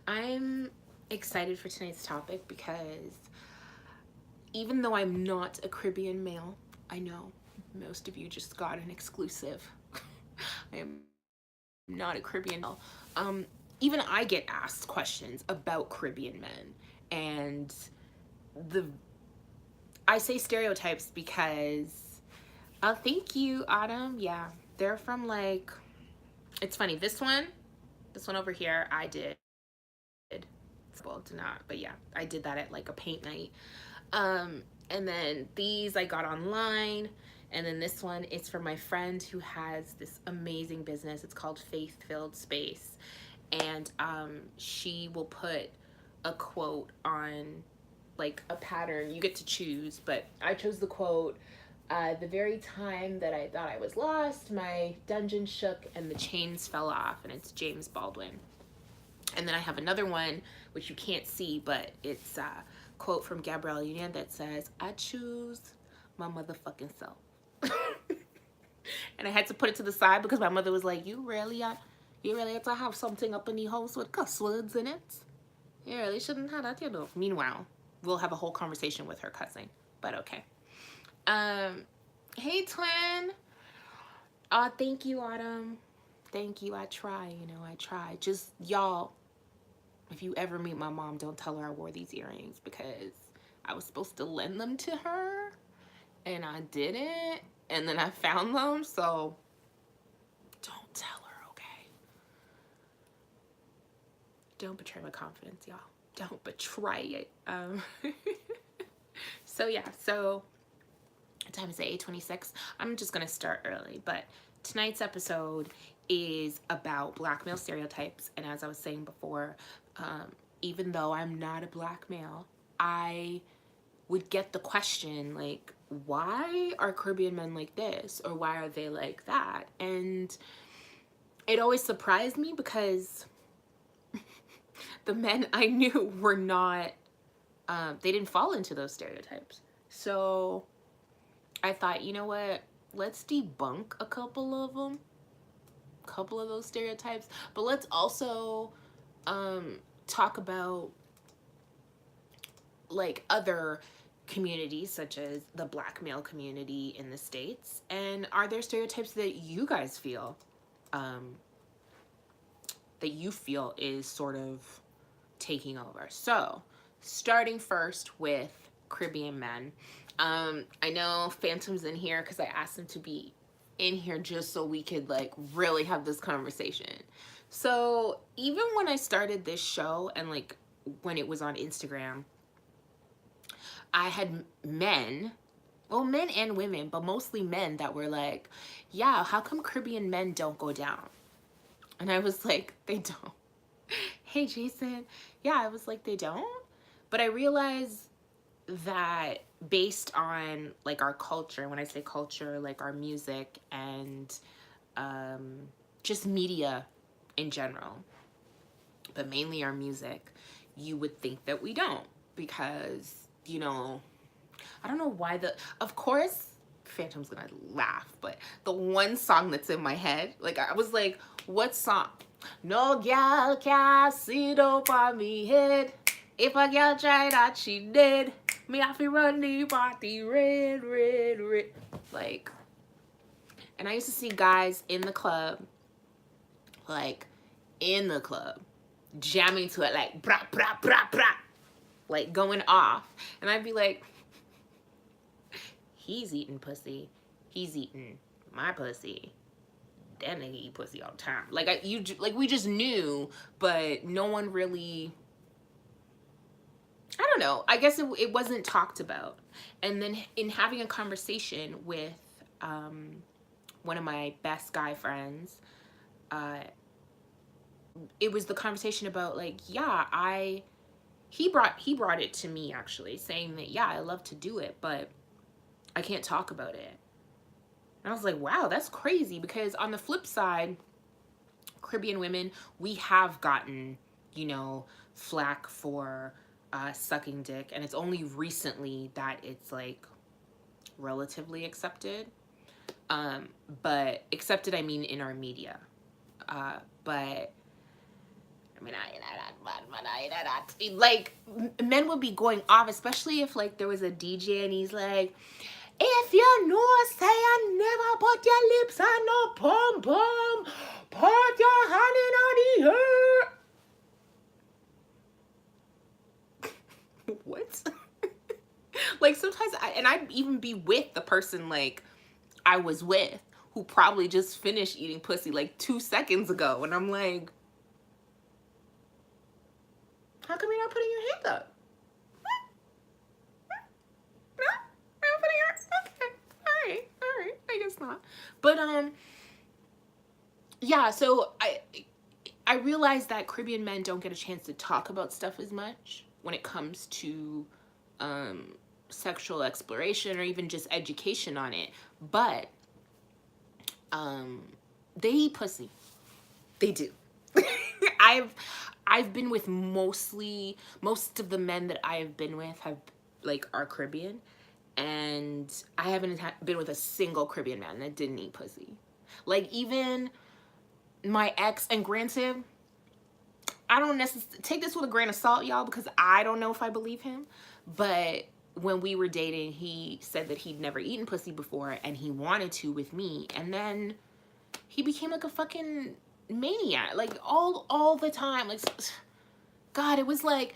I'm excited for tonight's topic because even though I'm not a Caribbean male, I know most of you just got an exclusive. I am not a Caribbean male. Even I get asked questions about Caribbean men, and the I say stereotypes because thank you, Autumn. Yeah, they're from like it's funny. This one over here, I did. Well, did not, but yeah, I did that at like a paint night. And then these I got online. And then this one is for my friend who has this amazing business. It's called Faith Filled Space. And she will put a quote on like a pattern. You get to choose, but I chose the quote. The very time that I thought I was lost, my dungeon shook and the chains fell off. And it's James Baldwin. And then I have another one, which you can't see, but it's a quote from Gabrielle Union that says, I choose my motherfucking self. And I had to put it to the side because my mother was like, you really have to have something up in the house with cuss words in it? You really shouldn't have that, you know. Meanwhile, we'll have a whole conversation with her cussing, but okay. Hey, twin. Thank you, Autumn. Thank you. I try, I try. Just, y'all, if you ever meet my mom, don't tell her I wore these earrings because I was supposed to lend them to her and I didn't. And then I found them, so don't tell her, okay? Don't betray my confidence, y'all. Don't betray it. So yeah, so time is 8:26. I'm just gonna start early, but tonight's episode is about black male stereotypes. And as I was saying before, even though I'm not a black male, I would get the question like, why are Caribbean men like this? Or why are they like that? And it always surprised me because the men I knew were not, they didn't fall into those stereotypes. So I thought, you know what? Let's debunk a couple of them, a couple of those stereotypes, but let's also talk about like other communities such as the black male community in the States, and are there stereotypes that you guys feel is sort of taking over? So starting first with Caribbean men, I know Phantom's in here because I asked him to be in here just so we could like really have this conversation. So even when I started this show and like when it was on Instagram, I had men, well, men and women, but mostly men that were like, yeah, how come Caribbean men don't go down? And I was like, they don't. Hey, Jason. Yeah, I was like, they don't. But I realized that based on like our culture, when I say culture, like our music and just media in general, but mainly our music, you would think that we don't because, I don't know why of course, Phantom's gonna laugh, but the one song that's in my head, like I was like, what song? No gal can sit up on me head. If a gal try that, she did. Me have to run the party red, red, red. Like, and I used to see guys in the club, like, jamming to it, like, brah, brah, brah, brah, like, going off. And I'd be like, he's eating pussy. He's eating my pussy. That nigga eat pussy all the time. Like, we just knew, but no one really, I don't know. I guess it wasn't talked about. And then in having a conversation with one of my best guy friends, it was the conversation about like, yeah, he brought it to me actually, saying that, yeah, I love to do it, but I can't talk about it. And I was like, wow, that's crazy, because on the flip side, Caribbean women, we have gotten, flack for sucking dick, and it's only recently that it's like relatively accepted. But accepted, I mean, in our media. But like, men would be going off, especially if like there was a DJ and he's like, if you know, say I never put your lips on no pom pom, put your hand in the air. What? Like sometimes I'd even be with the person like I was with who probably just finished eating pussy like 2 seconds ago, and I'm like, how come you're not putting your hand up? No? You're not putting your okay. All right, I guess not. But yeah, so I realized that Caribbean men don't get a chance to talk about stuff as much when it comes to sexual exploration or even just education on it. But they eat pussy. They do. I've been with most of the men that I have been with are Caribbean, and I haven't been with a single Caribbean man that didn't eat pussy. Like even my ex, and granted, I don't necessarily take this with a grain of salt, y'all, because I don't know if I believe him, but when we were dating, he said that he'd never eaten pussy before and he wanted to with me, and then he became like a fucking maniac, like all the time. Like, God, it was like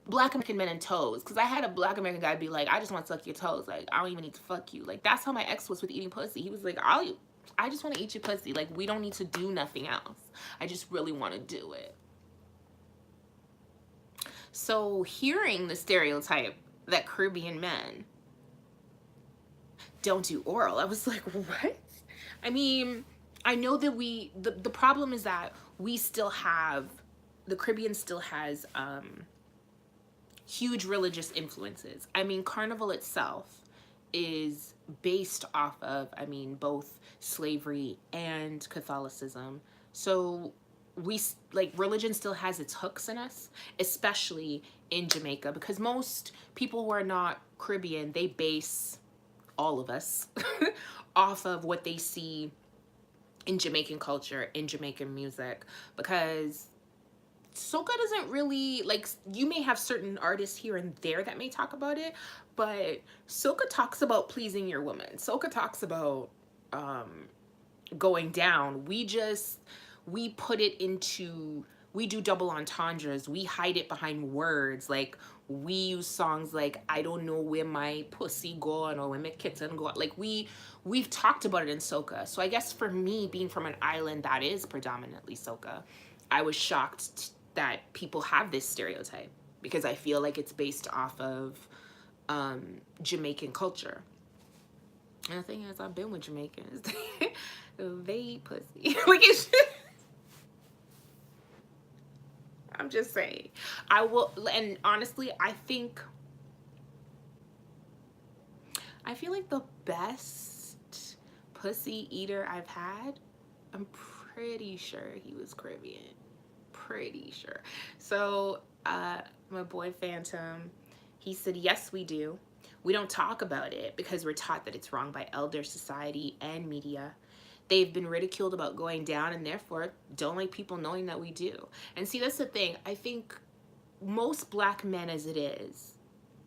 Black American men and toes, because I had a Black American guy be like, I just want to suck your toes, like I don't even need to fuck you. Like that's how my ex was with eating pussy. He was like, I just want to eat your pussy, like we don't need to do nothing else, I just really want to do it. So hearing the stereotype that Caribbean men don't do oral, I was like, what? I mean, I know that the problem is that the Caribbean still has huge religious influences. I mean, Carnival itself is based off of, I mean, both slavery and Catholicism. So religion still has its hooks in us, especially in Jamaica, because most people who are not Caribbean, they base all of us off of what they see in Jamaican culture, in Jamaican music, because soca doesn't really, like, you may have certain artists here and there that may talk about it, but soca talks about pleasing your woman. Soca talks about going down. We put it into, we do double entendres. We hide it behind words. Like, we use songs like, I don't know where my pussy gone or where my kitten go. Like, we've talked about it in soca. So I guess for me, being from an island that is predominantly soca, I was shocked that people have this stereotype, because I feel like it's based off of Jamaican culture. And the thing is, I've been with Jamaicans. They eat pussy. Like, it's just, I'm just saying. I will, and honestly, I feel like the best pussy eater I've had, I'm pretty sure he was Caribbean. Pretty sure. So, my boy Phantom, he said, yes, we do. We don't talk about it because we're taught that it's wrong by elder society and media. They've been ridiculed about going down and therefore don't like people knowing that we do. And see, that's the thing. I think most Black men, as it is,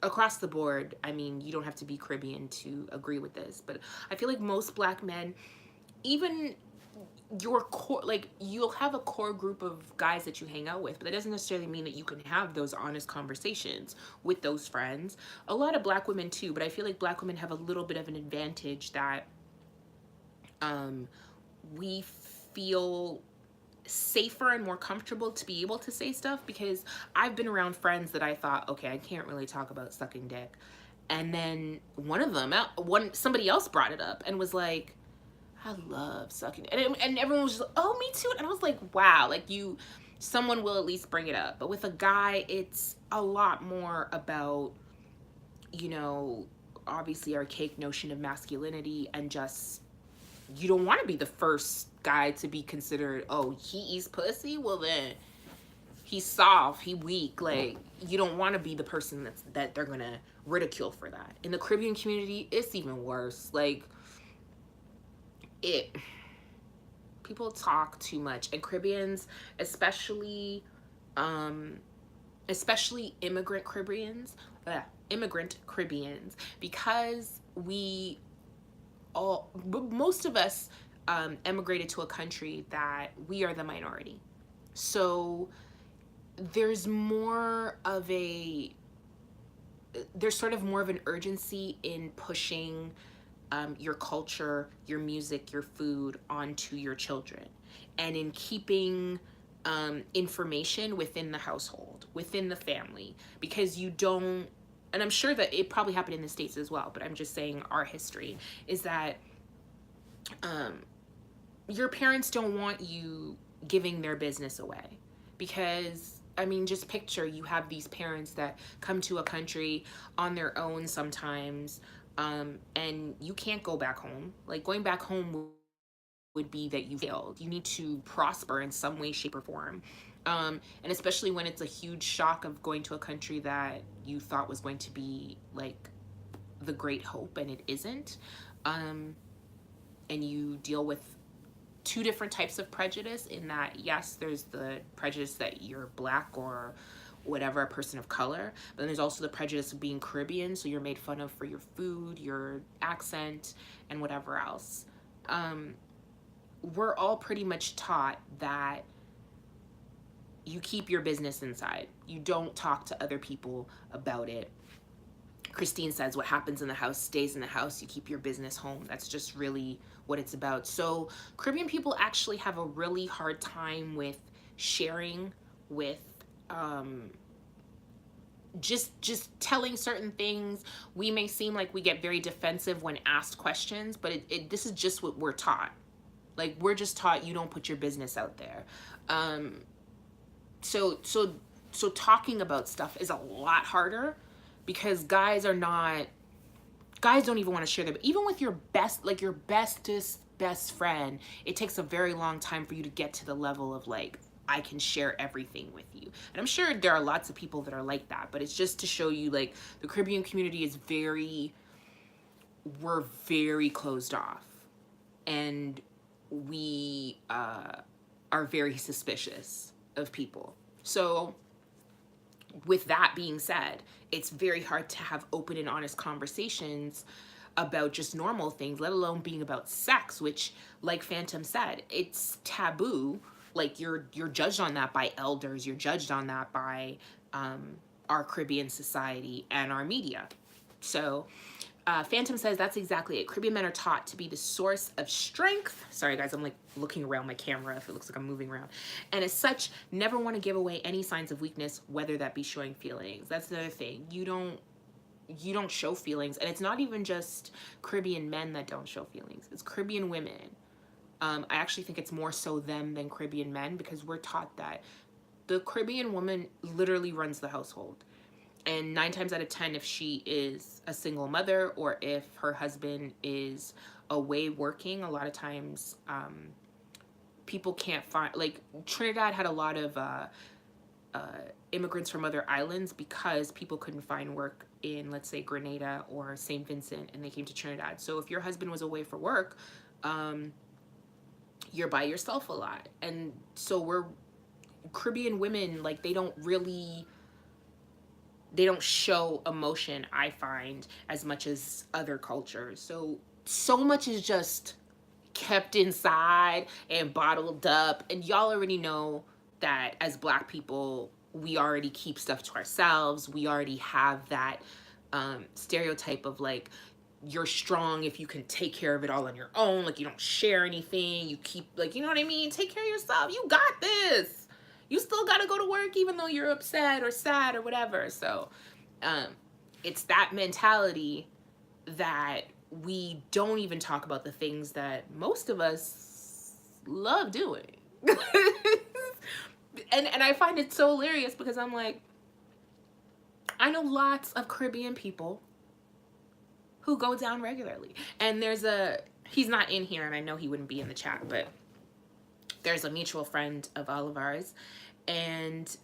across the board, I mean, you don't have to be Caribbean to agree with this, but I feel like most Black men, even your core, like, you'll have a core group of guys that you hang out with, but that doesn't necessarily mean that you can have those honest conversations with those friends. A lot of Black women too, but I feel like Black women have a little bit of an advantage that we feel safer and more comfortable to be able to say stuff, because I've been around friends that I thought, okay, I can't really talk about sucking dick, and then somebody else brought it up and was like, I love sucking, and everyone was just like, oh, me too. And I was like, wow, like, someone will at least bring it up. But with a guy, it's a lot more about, you know, obviously archaic notion of masculinity, and just, you don't want to be the first guy to be considered, oh, he eats pussy, well then he's soft, he weak. Like, you don't want to be the person that they're gonna ridicule for that. In the Caribbean community, it's even worse. Like, People talk too much, and Caribbeans, especially immigrant Caribbeans, because most of us emigrated to a country that we are the minority. So there's sort of more of an urgency in pushing your culture, your music, your food onto your children, and in keeping information within the household, within the family, because you don't, and I'm sure that it probably happened in the States as well, but I'm just saying our history is that your parents don't want you giving their business away. Because, I mean, just picture you have these parents that come to a country on their own sometimes, and you can't go back home. Like, going back home would be that you failed. You need to prosper in some way, shape, or form. And especially when it's a huge shock of going to a country that you thought was going to be like the great hope, and it isn't. And you deal with two different types of prejudice, in that, yes, there's the prejudice that you're Black or whatever, a person of color, but then there's also the prejudice of being Caribbean, so you're made fun of for your food, your accent, and whatever else. We're all pretty much taught that you keep your business inside. You don't talk to other people about it. Christine says, what happens in the house stays in the house. You keep your business home. That's just really what it's about. So Caribbean people actually have a really hard time with sharing, with just telling certain things. We may seem like we get very defensive when asked questions, but this is just what we're taught. Like, we're just taught you don't put your business out there. So talking about stuff is a lot harder, because guys don't even want to share them. Even with your bestest best friend, it takes a very long time for you to get to the level of like, I can share everything with you. And I'm sure there are lots of people that are like that, but it's just to show you, like, the Caribbean community is we're very closed off, and we are very suspicious of people. So with that being said, it's very hard to have open and honest conversations about just normal things, let alone being about sex, which, like Phantom said, it's taboo. Like, you're judged on that by elders, you're judged on that by our Caribbean society and our media. So Phantom says that's exactly it. Caribbean men are taught to be the source of strength. Sorry guys, I'm like looking around my camera if it looks like I'm moving around. And as such, never want to give away any signs of weakness, whether that be showing feelings. That's another thing. You don't show feelings. And it's not even just Caribbean men that don't show feelings. It's Caribbean women. I actually think it's more so them than Caribbean men, because we're taught that the Caribbean woman literally runs the household. And 9 times out of 10, if she is a single mother, or if her husband is away working, a lot of times people can't find, like, Trinidad had a lot of immigrants from other islands because people couldn't find work in, let's say, Grenada or St. Vincent, and they came to Trinidad. So if your husband was away for work, you're by yourself a lot. And so Caribbean women, like, they don't show emotion, I find, as much as other cultures. So much is just kept inside and bottled up. And y'all already know that as Black people, we already keep stuff to ourselves. We already have that stereotype of, like, you're strong if you can take care of it all on your own. Like, you don't share anything. You keep, like, you know what I mean? Take care of yourself. You got this. You still got to go to work even though you're upset or sad or whatever. So it's that mentality that we don't even talk about the things that most of us love doing. and I find it so hilarious, because I'm like, I know lots of Caribbean people who go down regularly. And he's not in here, and I know he wouldn't be in the chat, but there's a mutual friend of all of ours, and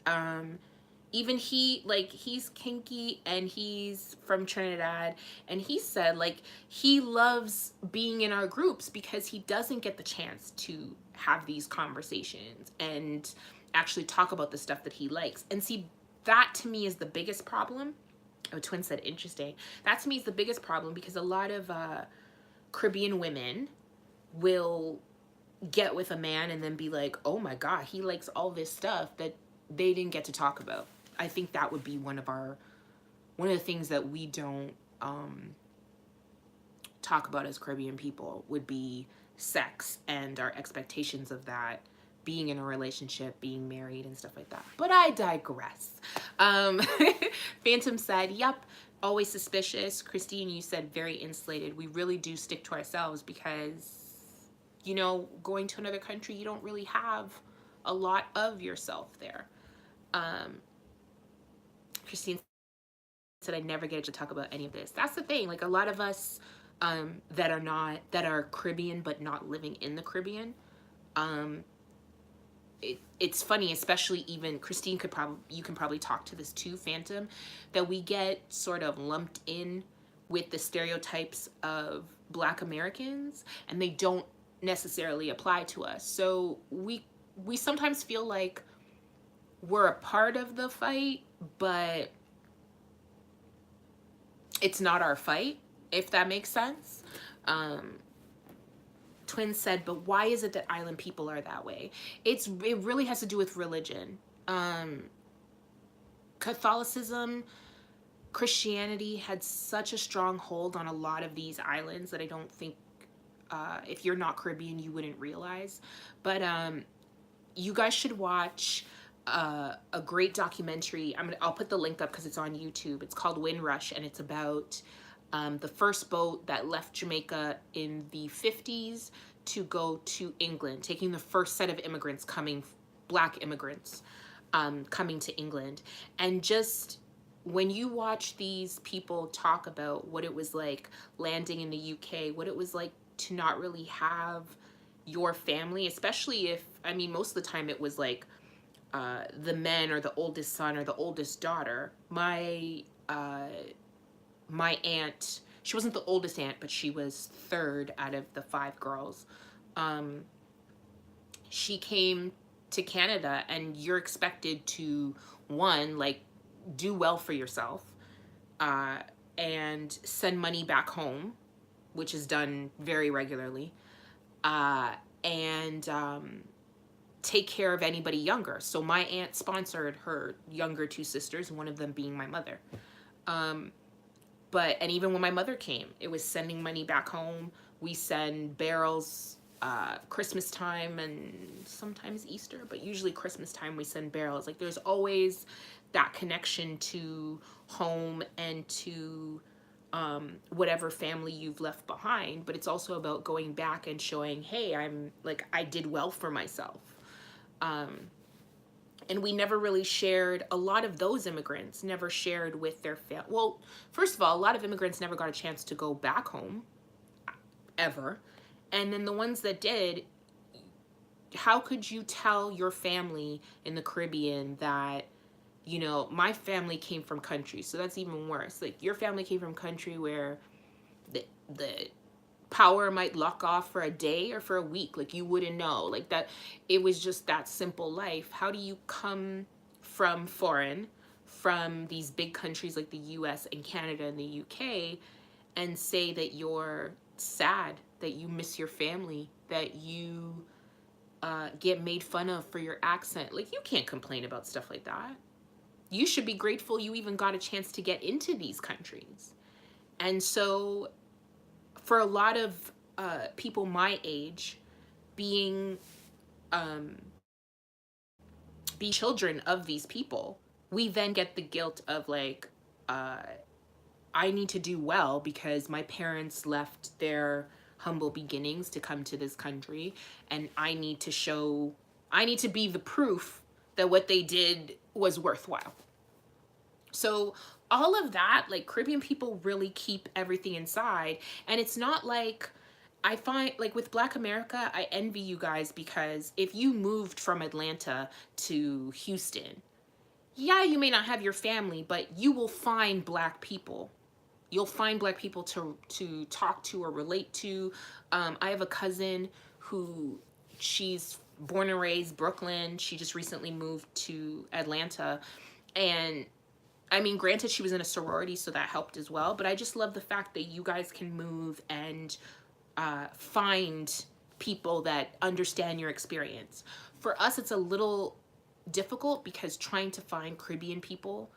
even he's kinky, and he's from Trinidad, and he said, like, he loves being in our groups because he doesn't get the chance to have these conversations and actually talk about the stuff that he likes. And see, that to me is the biggest problem. Oh, Twin said interesting. That to me is the biggest problem, because a lot of Caribbean women will get with a man and then be like, oh my God, he likes all this stuff that they didn't get to talk about. I think that would be one of the things that we don't talk about as Caribbean people, would be sex and our expectations of that, being in a relationship, being married and stuff like that. But I digress. Phantom said, yep, always suspicious. Christine, you said very insulated. We really do stick to ourselves because, you know, going to another country, you don't really have a lot of yourself there. Christine said, I never get to talk about any of this. That's the thing. Like, a lot of us that are Caribbean but not living in the Caribbean, it's funny, especially even Christine you can probably talk to this too, Phantom, that we get sort of lumped in with the stereotypes of Black Americans, and they don't necessarily apply to us. So we sometimes feel like we're a part of the fight, but it's not our fight, if that makes sense. Twin said, but why is it that island people are that way? It really has to do with religion. Catholicism, Christianity had such a strong hold on a lot of these islands that I don't think, if you're not Caribbean, you wouldn't realize. But you guys should watch a great documentary. I'll put the link up because it's on YouTube. It's called Windrush, and it's about the first boat that left Jamaica in the 50s to go to England, taking the first set of immigrants Black immigrants coming to England. And just when you watch these people talk about what it was like landing in the UK, what it was like to not really have your family, especially if, I mean, most of the time it was like the men or the oldest son or the oldest daughter. My aunt, she wasn't the oldest aunt, but she was third out of the 5 girls. She came to Canada, and you're expected to, one, like, do well for yourself, and send money back home, which is done very regularly, and take care of anybody younger. So my aunt sponsored her younger 2 sisters, one of them being my mother. And even when my mother came, it was sending money back home. We send barrels Christmas time and sometimes Easter, but usually Christmas time we send barrels. Like, there's always that connection to home and to whatever family you've left behind. But it's also about going back and showing, hey, I did well for myself. And we never really shared, a lot of those immigrants never shared with their family. Well, first of all, a lot of immigrants never got a chance to go back home, ever. And then the ones that did, how could you tell your family in the Caribbean that, you know, my family came from country, so that's even worse. Like, your family came from country where the power might lock off for a day or for a week. Like, you wouldn't know. Like, that, it was just that simple life. How do you come from from these big countries like the US and Canada and the UK, and say that you're sad, that you miss your family, that you get made fun of for your accent? Like, you can't complain about stuff like that. You should be grateful you even got a chance to get into these countries. And so for a lot of people my age, being children of these people, we then get the guilt of, like, I need to do well because my parents left their humble beginnings to come to this country, and I need to be the proof that what they did was worthwhile. So all of that, like, Caribbean people really keep everything inside. And it's not like, I find, like, with Black America, I envy you guys, because if you moved from Atlanta to Houston, yeah, you may not have your family, but you will find Black people. You'll find Black people to talk to or relate to. I have a cousin who she's born and raised Brooklyn. She just recently moved to Atlanta. And I mean, granted, she was in a sorority, so that helped as well. But I just love the fact that you guys can move and find people that understand your experience. For us, it's a little difficult because trying to find Caribbean people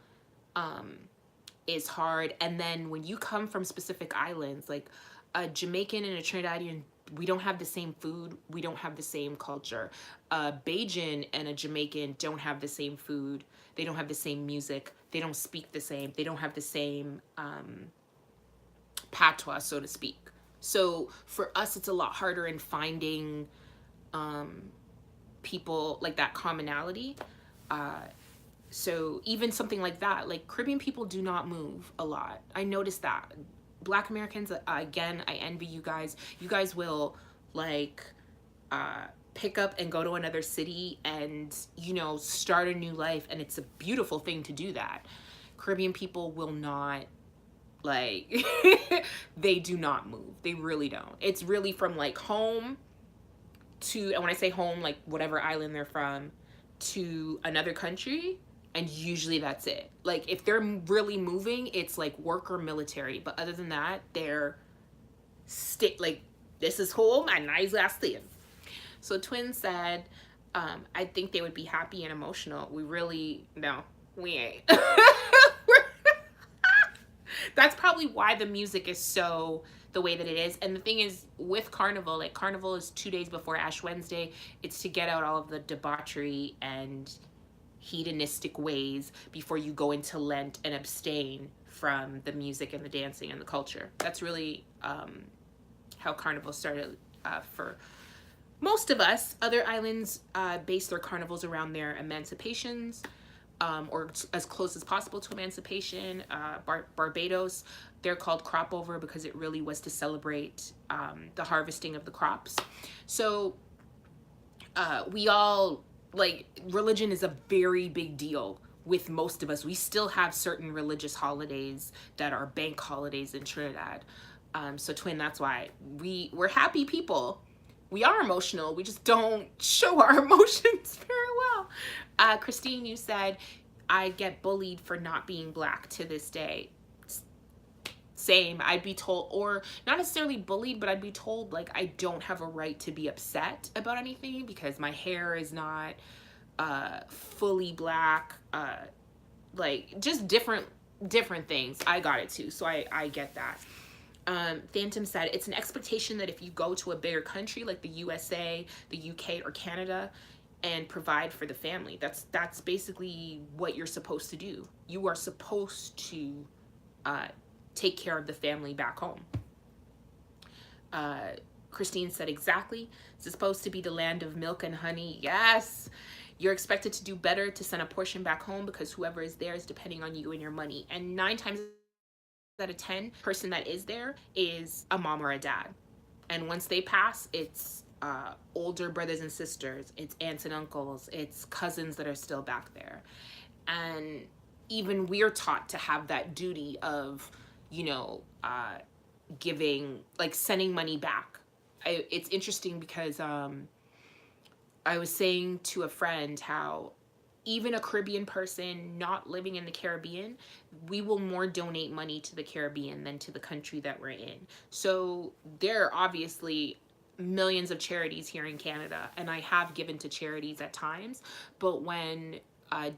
is hard. And then when you come from specific islands, like a Jamaican and a Trinidadian, we don't have the same food. We don't have the same culture. A Bajan and a Jamaican don't have the same food. They don't have the same music. They don't speak the same. They don't have the same patois, so to speak. So for us, it's a lot harder in finding people like that commonality. So even something like that, like Caribbean people do not move a lot. I noticed that. Black Americans, again, I envy you guys. You guys will like pick up and go to another city and, you know, start a new life. And it's a beautiful thing to do that. Caribbean people will not, like, they do not move. They really don't. It's really from like home to, and when I say home, like whatever island they're from, to another country. And usually that's it. Like if they're really moving, it's like work or military. But other than that, they're like, this is home and I last live. So Twin said, I think they would be happy and emotional. We really, no, we ain't. That's probably why the music is so the way that it is. And the thing is with Carnival, like Carnival is 2 days before Ash Wednesday. It's to get out all of the debauchery and hedonistic ways before you go into Lent and abstain from the music and the dancing and the culture. That's really how Carnival started for most of us. Other islands base their carnivals around their emancipations, or as close as possible to emancipation. Barbados, they're called crop over because it really was to celebrate the harvesting of the crops. So we all, like, religion is a very big deal with most of us. We still have certain religious holidays that are bank holidays in Trinidad. So Twin, that's why we're happy people. We are emotional. We just don't show our emotions very well. Christine, you said, I get bullied for not being Black to this day. Same. I'd be told, or not necessarily bullied, but I'd be told like I don't have a right to be upset about anything because my hair is not fully Black, like just different things. I got it too, so I get that. Phantom said, it's an expectation that if you go to a bigger country like the USA, the UK, or Canada and provide for the family, that's basically what you're supposed to do. You are supposed to take care of the family back home. Christine said, exactly. It's supposed to be the land of milk and honey. Yes. You're expected to do better to send a portion back home because whoever is there is depending on you and your money. And 9 times out of 10, person that is there is a mom or a dad. And once they pass, it's older brothers and sisters, it's aunts and uncles, it's cousins that are still back there. And even we're taught to have that duty of, you know, giving, like sending money back. It's interesting because I was saying to a friend how even a Caribbean person not living in the Caribbean, we will more donate money to the Caribbean than to the country that we're in. So there are obviously millions of charities here in Canada, and I have given to charities at times, but when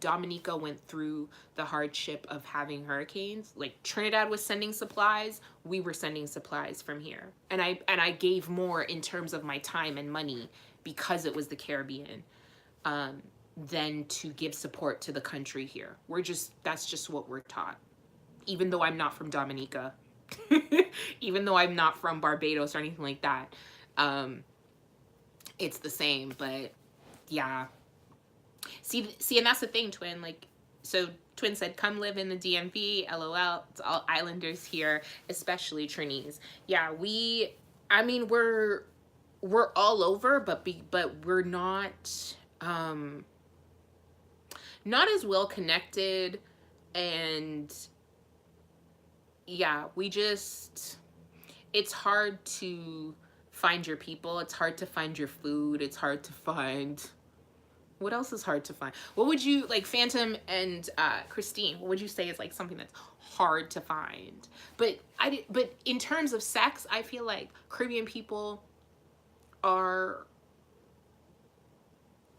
Dominica went through the hardship of having hurricanes, like Trinidad was sending supplies, we were sending supplies from here. And I gave more in terms of my time and money because it was the Caribbean, than to give support to the country here. That's just what we're taught. Even though I'm not from Dominica, even though I'm not from Barbados or anything like that, it's the same. But yeah. See, and that's the thing, Twin. Like, so Twin said, come live in the DMV, LOL. It's all islanders here, especially Trinis. Yeah, I mean, we're all over, but we're not as well connected. And yeah, it's hard to find your people. It's hard to find your food. It's hard to find, what else is hard to find? What would you, like Phantom and Christine, what would you say is like something that's hard to find? But in terms of sex, I feel like Caribbean people are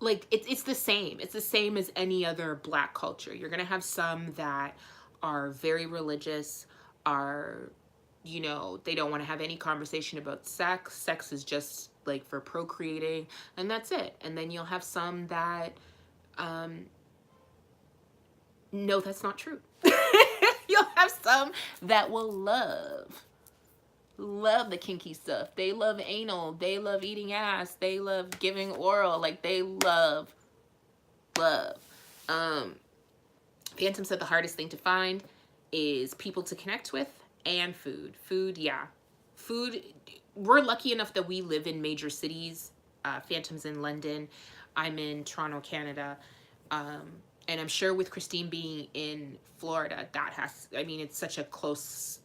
like, it's the same. It's the same as any other Black culture. You're gonna have some that are very religious, are, you know, they don't want to have any conversation about sex. Sex is just like for procreating, and that's it. And then you'll have some that, no, that's not true. You'll have some that will love the kinky stuff. They love anal. They love eating ass. They love giving oral. Like, they love. Phantom said the hardest thing to find is people to connect with and food. Food, yeah. Food, we're lucky enough that we live in major cities. Phantom's in London. I'm in Toronto, Canada. And I'm sure with Christine being in Florida, that has, I mean, it's such a close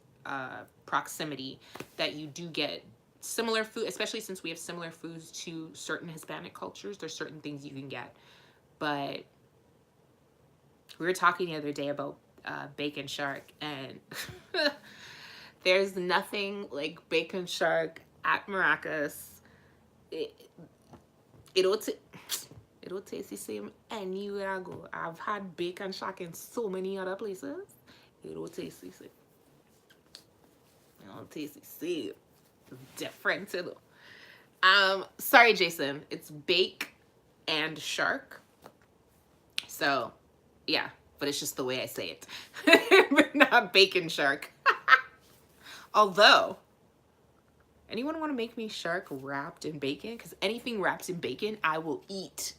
proximity that you do get similar food, especially since we have similar foods to certain Hispanic cultures. There's certain things you can get. But we were talking the other day about bacon shark, and there's nothing like bacon shark at Maracas. It'll taste the same anywhere I go. I've had bacon shark in so many other places. It'll taste the same. It'll taste the same. It's different, you know. Sorry, Jason. It's bake and shark. So, yeah. But it's just the way I say it. But not bacon shark. Although, anyone want to make me shark wrapped in bacon? Because anything wrapped in bacon, I will eat.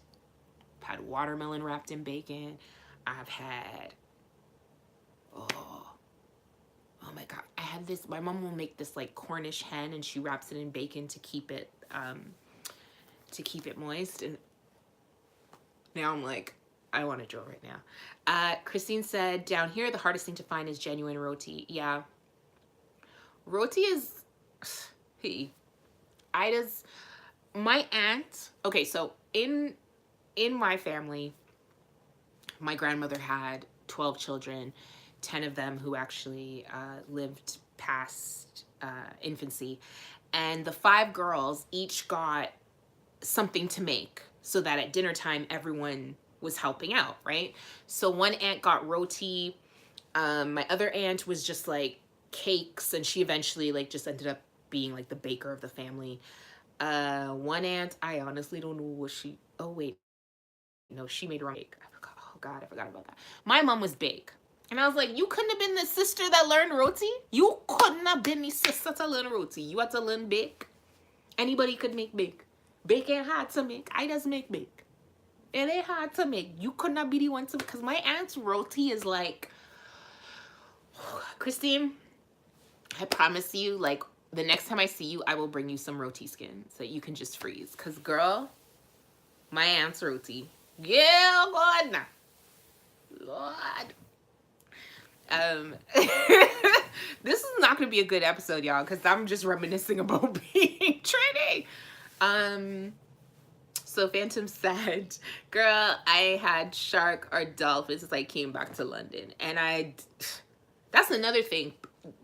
I've had watermelon wrapped in bacon. I've had, oh my God. I had this, my mom will make this like Cornish hen, and she wraps it in bacon to keep it moist. And now I'm like, I want to drill right now. Christine said, down here, the hardest thing to find is genuine roti. Yeah. Roti is, my aunt, okay, so in my family, my grandmother had 12 children, 10 of them who actually lived past infancy. And the 5 girls each got something to make so that at dinner time, everyone was helping out, right? So one aunt got roti. My other aunt was just like cakes, and she eventually like just ended up being like the baker of the family. One aunt, I honestly don't know what she, oh wait, no, she made wrong cake. I forgot, oh God, I forgot about that. My mom was bake. And I was like, you couldn't have been the sister that learned roti? You couldn't have been the sister to learn roti. You had to learn bake. Anybody could make bake. Bake ain't hard to make. I just make bake. It ain't hard to make. You could not be the one to, because my aunt's roti is like, Christine, I promise you, like, the next time I see you, I will bring you some roti skin so that you can just freeze. Because, girl, my aunt's roti. Yeah, God. Lord. This is not going to be a good episode, y'all, because I'm just reminiscing about being Trini. So Phantom said, girl, I had shark or dolphins since I came back to London. And that's another thing.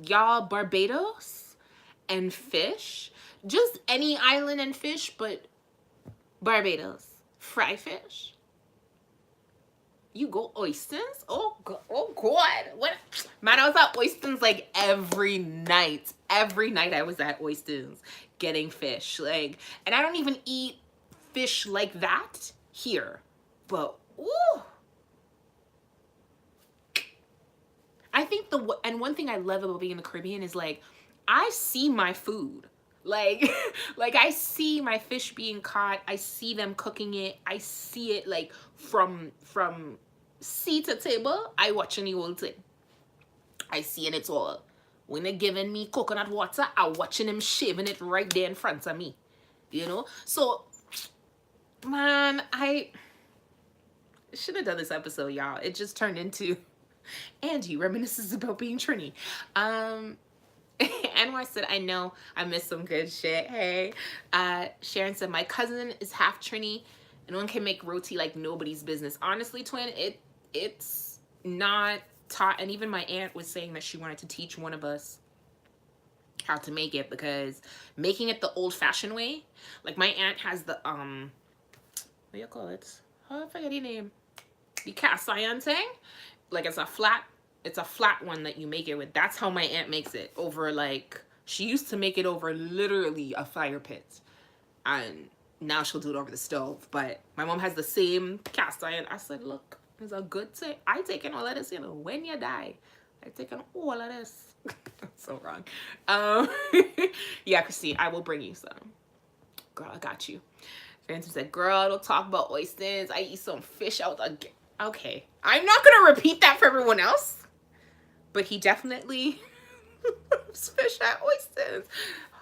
Y'all, Barbados and fish, just any island and fish, but Barbados, fry fish. You go oysters? Oh God. What? Man, I was at oysters like every night. Every night I was at oysters getting fish. Like, and I don't even eat fish like that here. But, ooh. I think and one thing I love about being in the Caribbean is like, I see my food. Like, like I see my fish being caught. I see them cooking it. I see it like from seat to table. I watching the whole thing. I see it all. When they're giving me coconut water, I'm watching them shaving it right there in front of me. You know? So, man, I should have done this episode, y'all. It just turned into Andie reminisces about being Trini. Anwar said, I know I missed some good shit. Hey. Sharon said, my cousin is half Trini and one can make roti like nobody's business. Honestly, twin, it's not taught. And even my aunt was saying that she wanted to teach one of us how to make it, because making it the old-fashioned way, like my aunt has the what do you call it? Oh, I forget the name. The cast iron thing. Like it's a flat one that you make it with. That's how my aunt makes it, over like, she used to make it over literally a fire pit, and now she'll do it over the stove. But my mom has the same cast iron. I said, look, it's a good thing. I taking all of this, you know, when you die, I taking all of this. So wrong. Yeah, Christine, I will bring you some. Girl, I got you. Phantom said, girl, don't talk about oysters. I eat some fish out again. Okay, I'm not gonna repeat that for everyone else, but he definitely loves fish and oysters.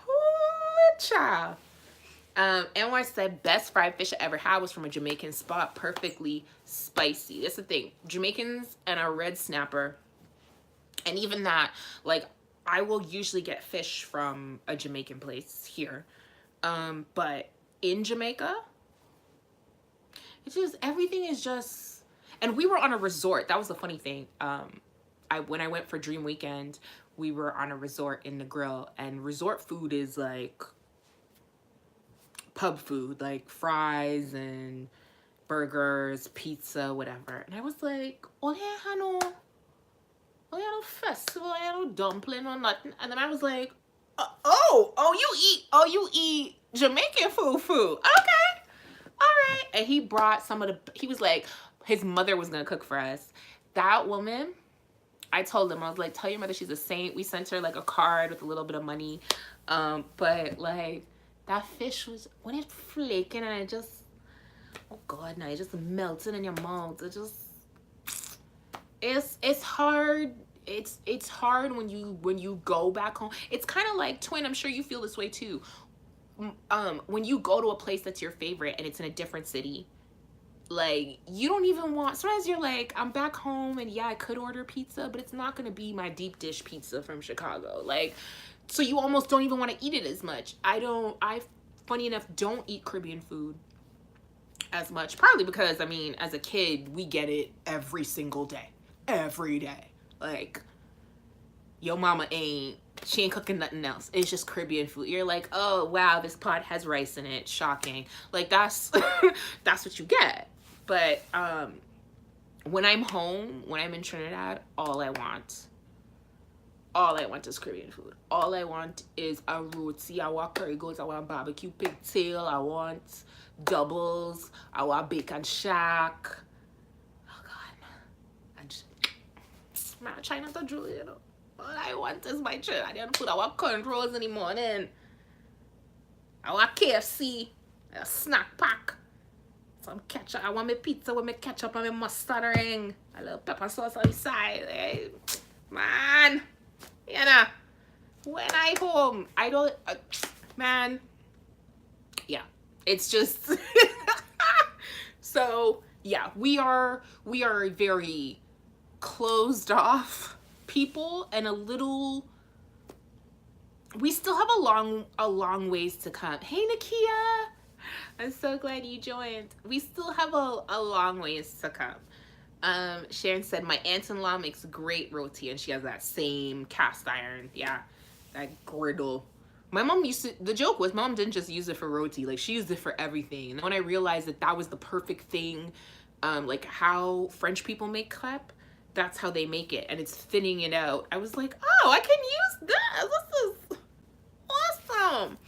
Oh, child. NY said, best fried fish I ever had was from a Jamaican spot, perfectly spicy. That's the thing, Jamaicans and a red snapper, and even that, like, I will usually get fish from a Jamaican place here, but in Jamaica, it's just, everything is just. And we were on a resort. That was the funny thing. When I went for Dream Weekend, we were on a resort in the grill, and resort food is like pub food, like fries and burgers, pizza, whatever. And I was like, oh yeah, no festival, no dumpling or nothing. And then I was like, you eat Jamaican food. Okay, all right. And he brought some of the. He was like, his mother was gonna cook for us. That woman, I told him, I was like, tell your mother she's a saint. We sent her like a card with a little bit of money. But like, that fish was, when it's flaking and it just, oh God, no, it just melting in your mouth. It just, it's hard. It's hard when you go back home. It's kind of like, twin, I'm sure you feel this way too. When you go to a place that's your favorite and it's in a different city, like, you don't even want, sometimes you're like, I'm back home and yeah, I could order pizza, but it's not gonna be my deep dish pizza from Chicago. Like, so you almost don't even want to eat it as much. I funny enough, don't eat Caribbean food as much, partly because, I mean, as a kid, we get it every single day, every day. Like, your mama she ain't cooking nothing else. It's just Caribbean food. You're like, oh wow, this pot has rice in it. Shocking. Like, that's that's what you get. But when I'm home, when I'm in Trinidad, all I want is Caribbean food. All I want is a roti. I want curry goats. I want barbecue pigtail. I want doubles. I want bacon shack. Oh God, man, I try not to drool, you know. All I want is my Trinidadian food. I want corn rolls in the morning. I want KFC, a snack pack, some ketchup. I want my pizza with my ketchup and my mustard ring, a little pepper sauce on the side. Hey, man, you know, when I home, I don't, man, yeah, it's just, so yeah, we are very closed off people, and a little, we still have a long ways to come. Hey Nakia, I'm so glad you joined. We still have a long ways to come. Sharon said, my aunt-in-law makes great roti and she has that same cast iron. Yeah, that griddle. My mom used to, the joke was, mom didn't just use it for roti, like she used it for everything. And when I realized that was the perfect thing, like how French people make crepe, that's how they make it, and it's thinning it out. I was like, oh, I can use this. This is awesome.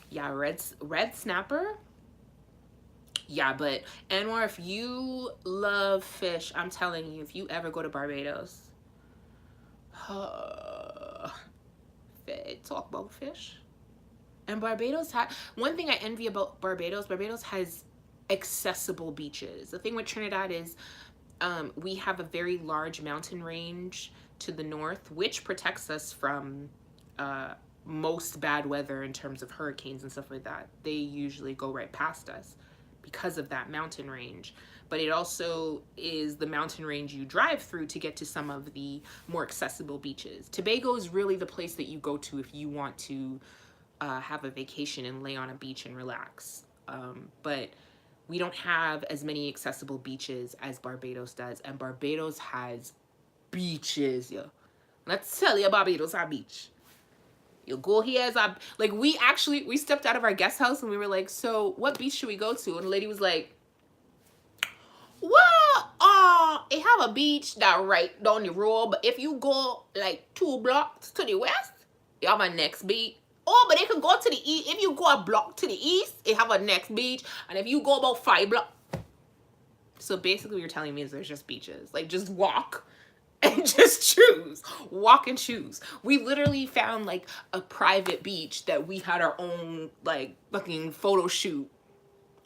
Yeah, red snapper. Yeah, but Anwar, if you love fish, I'm telling you, if you ever go to Barbados, talk about fish. And Barbados one thing I envy about Barbados has accessible beaches. The thing with Trinidad is, we have a very large mountain range to the north, which protects us from most bad weather in terms of hurricanes and stuff like that. They usually go right past us because of that mountain range. but it also is the mountain range you drive through to get to some of the more accessible beaches. Tobago is really the place that you go to if you want to have a vacation and lay on a beach and relax. But we don't have as many accessible beaches as Barbados does, and Barbados has beaches, yo. Let's tell you, Barbados has beach. You go here as a, like, we stepped out of our guest house and we were like, so what beach should we go to? And the lady was like, well, it have a beach that right down the road, but if you go like 2 blocks to the west, you have a next beach. Oh, but it can go to the east. If you go a block to the east, it have a next beach. And if you go about 5 blocks. So basically what you're telling me is there's just beaches. Like, just walk and just choose. Walk and choose. We literally found like a private beach that we had our own like fucking photo shoot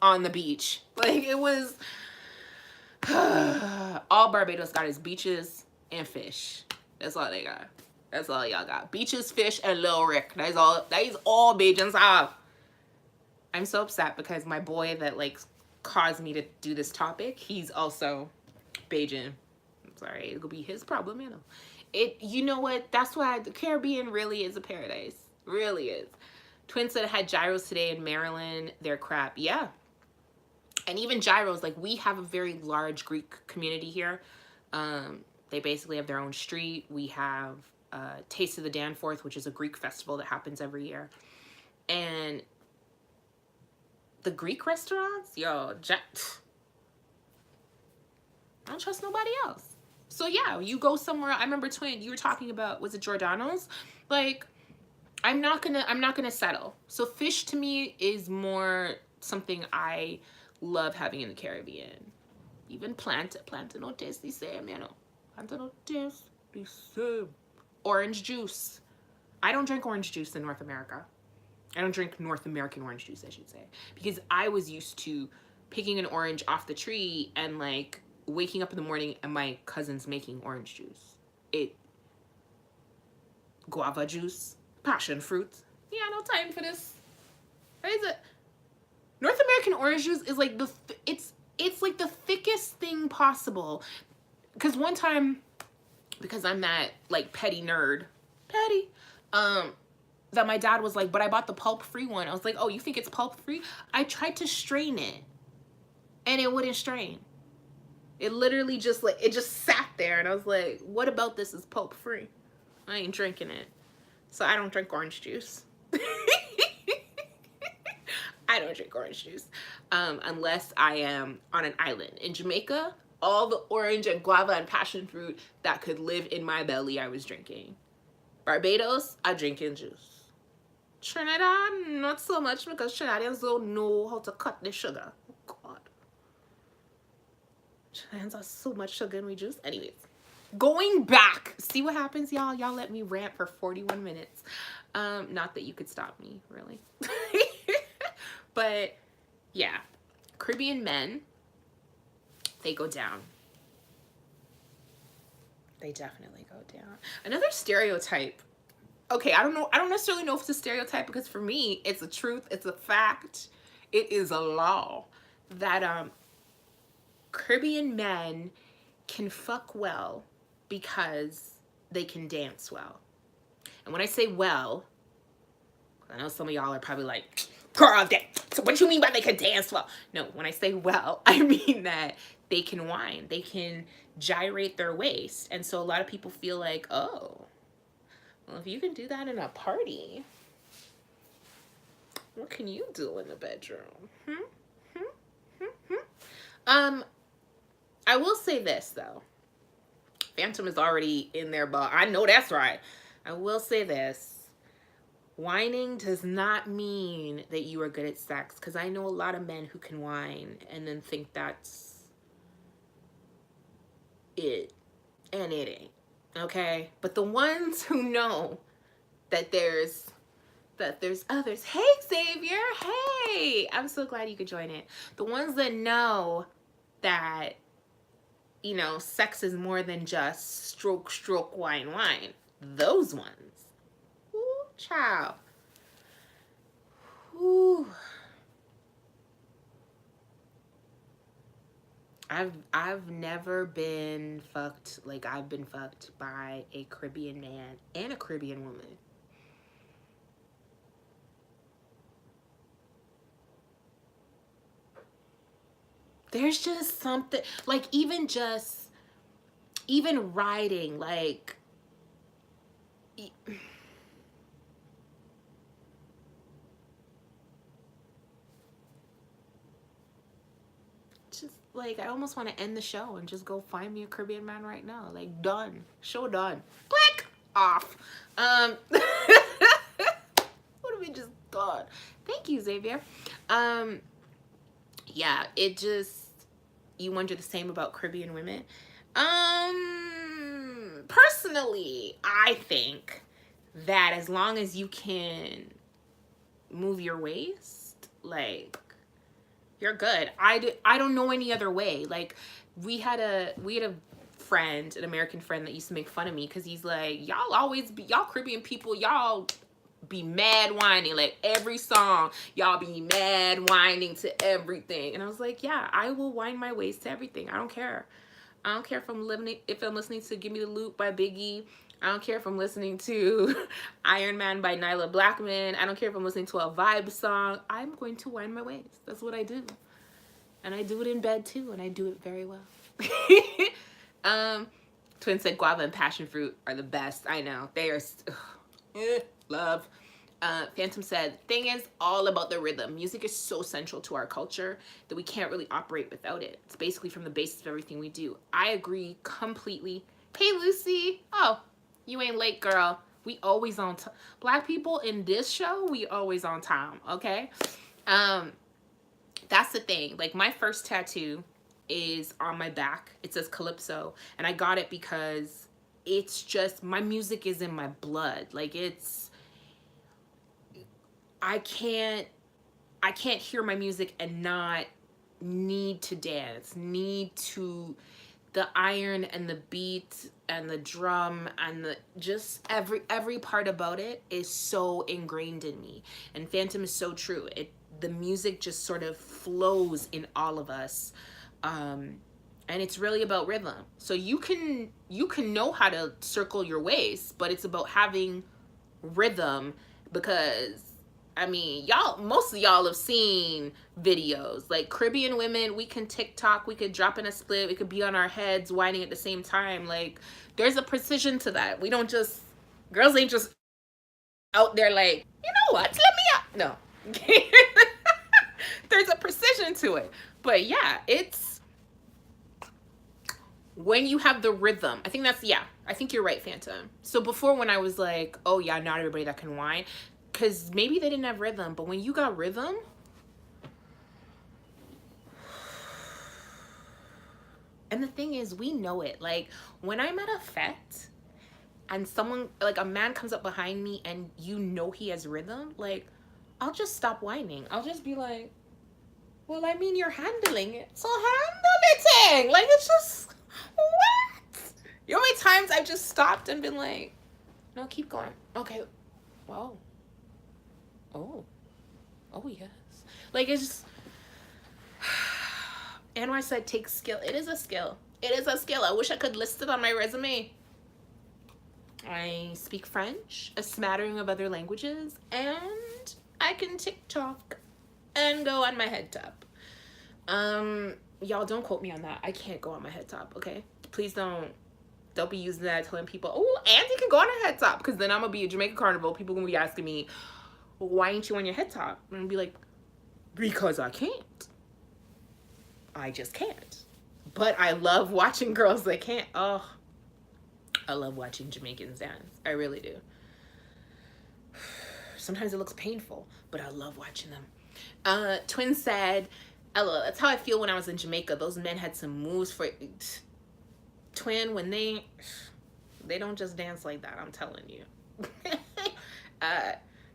on the beach. Like, it was all Barbados got is beaches and fish. That's all they got. That's all y'all got. Beaches, fish, and Lil Rick. That is all Bajans have. I'm so upset because my boy that like caused me to do this topic, he's also Bajan. I'm sorry, it'll be his problem, you know. You know what? That's why the Caribbean really is a paradise. Really is. Twin said had gyros today in Maryland. They're crap. Yeah. And even gyros, like, we have a very large Greek community here. They basically have their own street. We have Taste of the Danforth, which is a Greek festival that happens every year. And the Greek restaurants, yo, I don't trust nobody else. So yeah, you go somewhere. I remember, Twin, you were talking about, was it Giordano's? Like, I'm not gonna settle. So fish to me is more something I love having in the Caribbean. Even plantain don't taste the same, you know. Plantain don't taste the same. Orange juice. I don't drink orange juice in North America. I don't drink North American orange juice, I should say. Because I was used to picking an orange off the tree and like waking up in the morning and my cousin's making orange juice. Guava juice, passion fruit. Yeah, no time for this. What is it? North American orange juice is like it's like the thickest thing possible. Because one time, because I'm that like petty nerd, that my dad was like, but I bought the pulp-free one. I was like, oh, you think it's pulp-free? I tried to strain it and it wouldn't strain. It literally just like, it just sat there and I was like, what about this is pulp-free? I ain't drinking it. So I don't drink orange juice. I don't drink orange juice unless I am on an island. In Jamaica, all the orange and guava and passion fruit that could live in my belly, I was drinking. Barbados, I drinking juice. Trinidad, not so much because Trinidadians don't know how to cut the sugar. Oh God. Trinidadians are so much sugar in we juice. Anyways, going back. See what happens, y'all? Y'all let me rant for 41 minutes. Not that you could stop me, really. But yeah, Caribbean men, they go down. They definitely go down. Another stereotype. Okay, I don't necessarily know if it's a stereotype because for me, it's a truth, it's a fact, it is a law that Caribbean men can fuck well because they can dance well. And when I say well, I know some of y'all are probably like, girl, so what you mean by they can dance well? No, when I say well, I mean that they can whine, they can gyrate their waist. And so a lot of people feel like, oh, well, if you can do that in a party, what can you do in the bedroom? I will say this, though. Phantom is already in there, but I know that's right. I will say this. Whining does not mean that you are good at sex, because I know a lot of men who can whine and then think that's it, and it ain't. Okay, but the ones who know that there's others. Hey, Xavier. Hey, I'm so glad you could join it. The ones that know that, you know, sex is more than just stroke, stroke, whine, whine. Those ones. Ooh, child. Ooh. I've never been fucked like I've been fucked by a Caribbean man and a Caribbean woman. There's just something, like, even riding, like, just like, I almost want to end the show and just go find me a Caribbean man right now. Like, done. Show done. Click off. What have we just done? Thank you, Xavier. Yeah, it just, you wonder the same about Caribbean women. Personally, I think that as long as you can move your waist, like, you're good. I don't know any other way. Like, we had a friend, an American friend, that used to make fun of me because he's like, y'all Caribbean people, y'all be mad whining, like every song y'all be mad whining to everything. And I was like, yeah, I will whine my ways to everything. I don't care. I don't care if I'm listening to Give Me the Loot by Biggie. I don't care if I'm listening to Iron Man by Nyla Blackman. I don't care if I'm listening to a vibe song. I'm going to whine my ways. That's what I do. And I do it in bed too, and I do it very well. Twin said guava and passion fruit are the best. I know. They are love. Phantom said, thing is all about the rhythm. Music is so central to our culture that we can't really operate without it. It's basically from the basis of everything we do. I agree completely. Hey, Lucy. Oh, you ain't late, girl. We always on time. Black people in this show, we always on time, okay? That's the thing. Like, my first tattoo is on my back. It says Calypso, and I got it because it's just, my music is in my blood. Like, it's, I can't hear my music and not need to dance, need to, the iron and the beat and the drum and the, just every part about it is so ingrained in me. And Phantom is so true. The music just sort of flows in all of us. And it's really about rhythm. So you can know how to circle your waist, but it's about having rhythm, because I mean, most of y'all have seen videos. Like, Caribbean women, we can TikTok, we could drop in a split, we could be on our heads whining at the same time. Like, there's a precision to that. We don't just, girls ain't just out there like, you know what, let me out. No. There's a precision to it. But yeah, it's when you have the rhythm. I think that's, yeah, I think you're right, Phantom. So before, when I was like, oh yeah, not everybody that can whine, because maybe they didn't have rhythm, but when you got rhythm, and the thing is, we know it. Like, when I'm at a fete and someone, like a man comes up behind me and you know he has rhythm, like, I'll just stop whining. I'll just be like, well, I mean, you're handling it, so handle it. Like, it's just, what? You know how many times I've just stopped and been like, no, keep going. Okay, whoa. Oh yes. Like, it's just, Anwar said take skill. It is a skill. It is a skill. I wish I could list it on my resume. I speak French, a smattering of other languages, and I can TikTok and go on my head top. Y'all don't quote me on that. I can't go on my head top, okay? Please don't be using that telling people, oh, Andie can go on her head top, because then I'm gonna be at Jamaica Carnival. People gonna be asking me, why ain't you on your head top? And I'll be like, because I can't. I just can't. But I love watching girls that can't. Oh, I love watching Jamaicans dance. I really do. Sometimes it looks painful, but I love watching them. Twin said, Ella, that's how I feel when I was in Jamaica. Those men had some moves for it. Twin, when they don't just dance like that, I'm telling you.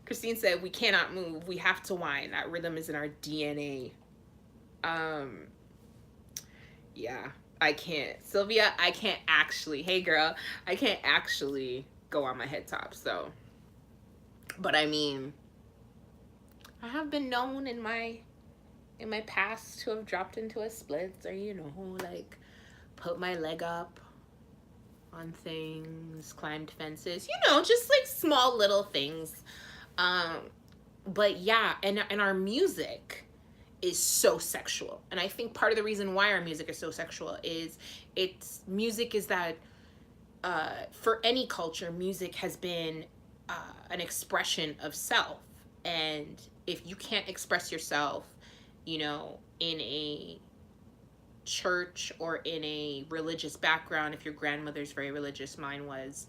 Christine said, we cannot move. We have to whine. That rhythm is in our DNA. Yeah, I can't. Sylvia, I can't actually. Hey, girl. I can't actually go on my head top, so. But I mean, I have been known in my in my past to have dropped into a splits, or, you know, like put my leg up on things, climbed fences, you know, just like small little things. But yeah, and our music is so sexual. And I think part of the reason why our music is so sexual is music is that for any culture, music has been an expression of self. And if you can't express yourself, you know, in a church or in a religious background, if your grandmother's very religious, mine was,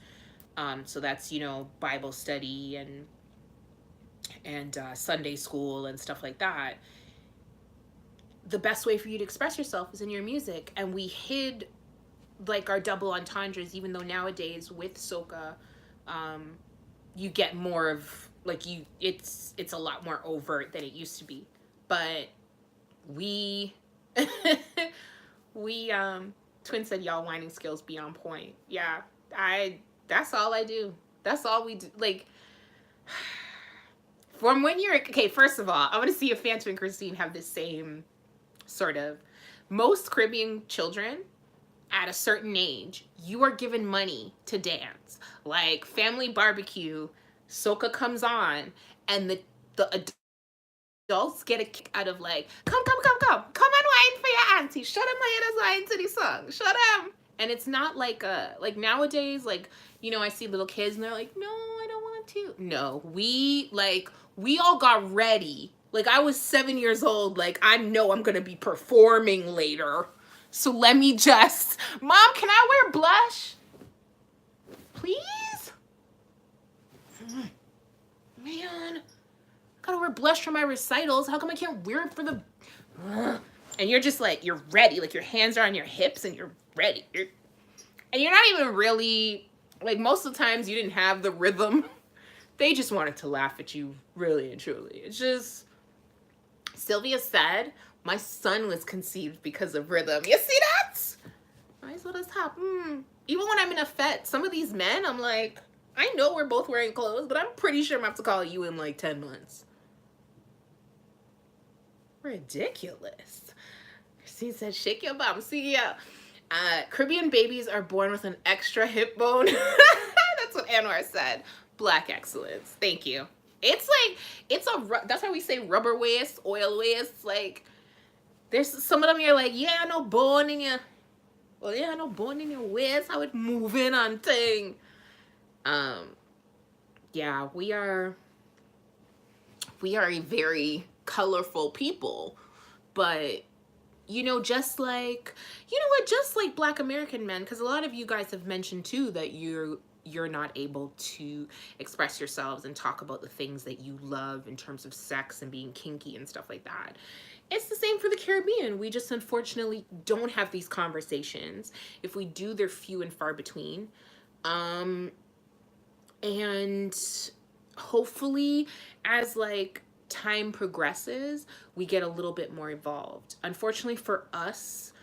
so that's, you know, Bible study and Sunday school and stuff like that, the best way for you to express yourself is in your music. And we hid like our double entendres, even though nowadays with soca, you get more of like it's a lot more overt than it used to be. But we Twin said y'all whining skills be on point. Yeah, that's all I do. That's all we do. Like, from when you're okay, first of all, I want to see if Phantom and Christine have the same sort of. Most Caribbean children at a certain age, you are given money to dance. Like family barbecue, soca comes on, and the adults get a kick out of like, come and wine for your auntie. Show them how you wine to the song. Show them. And it's not like like nowadays, like, you know, I see little kids and they're like, no, I don't want to. No, we all got ready. Like I was 7 years old. Like I know I'm gonna be performing later. So let me just, Mom, can I wear blush? Please? Man, I gotta wear blush for my recitals. How come I can't wear it for the, and you're just like, you're ready. Like your hands are on your hips and you're ready. And you're not even really, like most of the times you didn't have the rhythm. They just wanted to laugh at you, really and truly. It's just, Sylvia said, my son was conceived because of rhythm. You see that? Might as well just hop. Even when I'm in a fete, some of these men, I'm like, I know we're both wearing clothes, but I'm pretty sure I'm going to have to call you in like 10 months. Ridiculous. Christine said, shake your bum. See ya. Caribbean babies are born with an extra hip bone. That's what Anwar said. Black excellence. Thank you. It's like, that's how we say rubber waist, oil waist. Like, there's some of them you're like, yeah, no bone in your, well, yeah, no bone in your waist. How it moving on thing. Yeah, we are a very colorful people, but you know, just like, you know what, just like Black American men, because a lot of you guys have mentioned too that you're not able to express yourselves and talk about the things that you love in terms of sex and being kinky and stuff like that. It's the same for the Caribbean. We just unfortunately don't have these conversations. If we do, they're few and far between. And hopefully as like time progresses, we get a little bit more evolved. Unfortunately for us,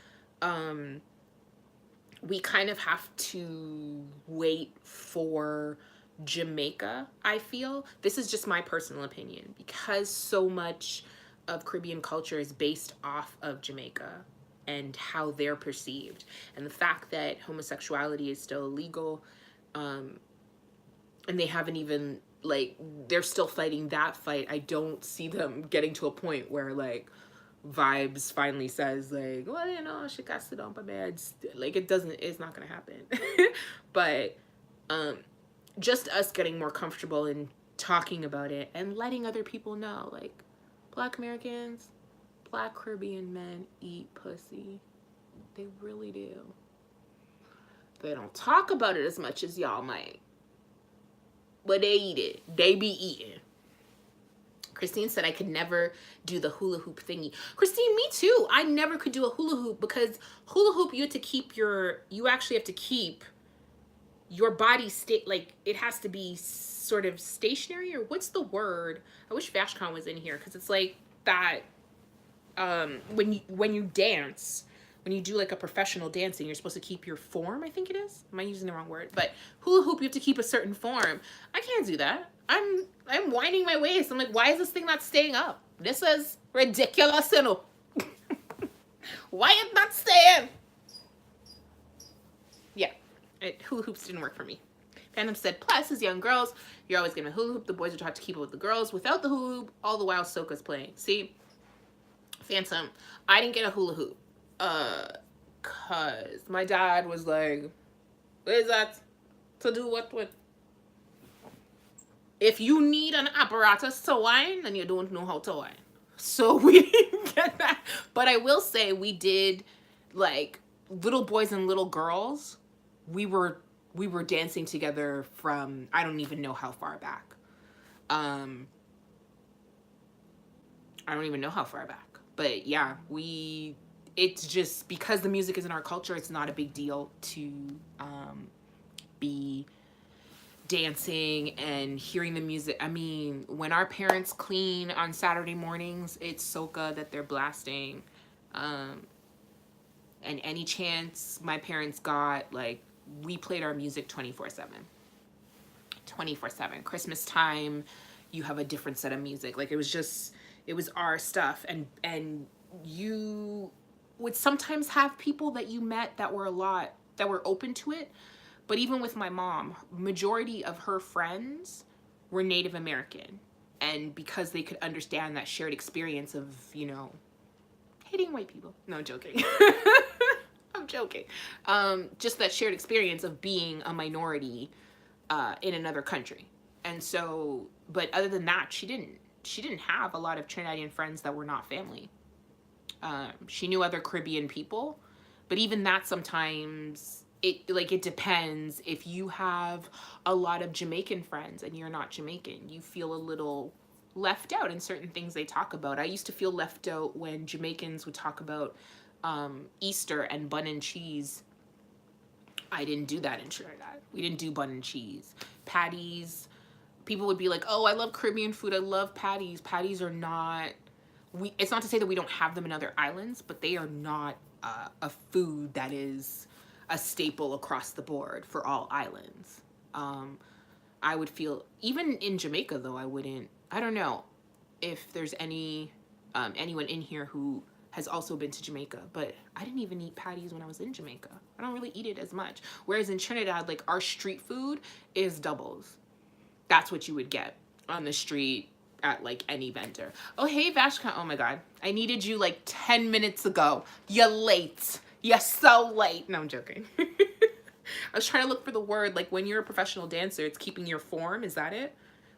we kind of have to wait for Jamaica, I feel. This is just my personal opinion, because so much of Caribbean culture is based off of Jamaica and how they're perceived. And the fact that homosexuality is still illegal, and they haven't even, like, they're still fighting that fight. I don't see them getting to a point where, like, Vibes finally says, like, well, you know, she got sit on my bed. Like, it's not gonna happen. But just us getting more comfortable in talking about it and letting other people know, like, Black Americans, Black Caribbean men eat pussy. They really do. They don't talk about it as much as y'all might, but they eat it. They be eating. Christine said I could never do the hula hoop thingy. Christine, me too. I never could do a hula hoop, because hula hoop, you actually have to keep your body like, it has to be sort of stationary, or what's the word? I wish Vashcon was in here, because it's like that, when you dance, when you do like a professional dancing, you're supposed to keep your form, I think it is. Am I using the wrong word? But hula hoop, you have to keep a certain form. I can't do that. I'm winding my waist. I'm like, why is this thing not staying up? This is ridiculous, you know. Why it not staying? Yeah, hula hoops didn't work for me. Phantom said, plus, as young girls, you're always gonna hula hoop. The boys are taught to keep up with the girls without the hula hoop, all the while soca's playing. See, Phantom, I didn't get a hula hoop. Cause my dad was like, what is that? To do what with? If you need an apparatus to whine, then you don't know how to whine. So we didn't get that. But I will say we did, like, little boys and little girls, we were dancing together from, I don't even know how far back. I don't even know how far back. But yeah, it's just because the music is in our culture, it's not a big deal to be dancing and hearing the music. I mean, when our parents clean on Saturday mornings, it's soca that they're blasting. And any chance my parents got, like, we played our music 24/7. 24/7. Christmas time, you have a different set of music. Like, it was our stuff. And you would sometimes have people that you met that were open to it. But even with my mom, majority of her friends were Native American. And because they could understand that shared experience of, you know, hating white people. No, I'm joking. I'm joking. Just that shared experience of being a minority in another country. And so, but other than that, she didn't have a lot of Trinidadian friends that were not family. She knew other Caribbean people, but even that sometimes it depends. If you have a lot of Jamaican friends and you're not Jamaican, you feel a little left out in certain things they talk about. I used to feel left out when Jamaicans would talk about Easter and bun and cheese. I didn't do that in Trinidad. We didn't do bun and cheese. Patties, people would be like, oh, I love Caribbean food, I love patties. Patties are not, it's not to say that we don't have them in other islands, but they are not a food that is a staple across the board for all islands. I would feel, even in Jamaica though, I don't know if there's anyone in here who has also been to Jamaica, but I didn't even eat patties when I was in Jamaica. I don't really eat it as much. Whereas in Trinidad, like, our street food is doubles. That's what you would get on the street at, like, any vendor. Oh, hey, Vashka. Oh my God. I needed you like 10 minutes ago. You're late. You're so late. No, I'm joking. I was trying to look for the word, like, when you're a professional dancer, it's keeping your form. Is that it?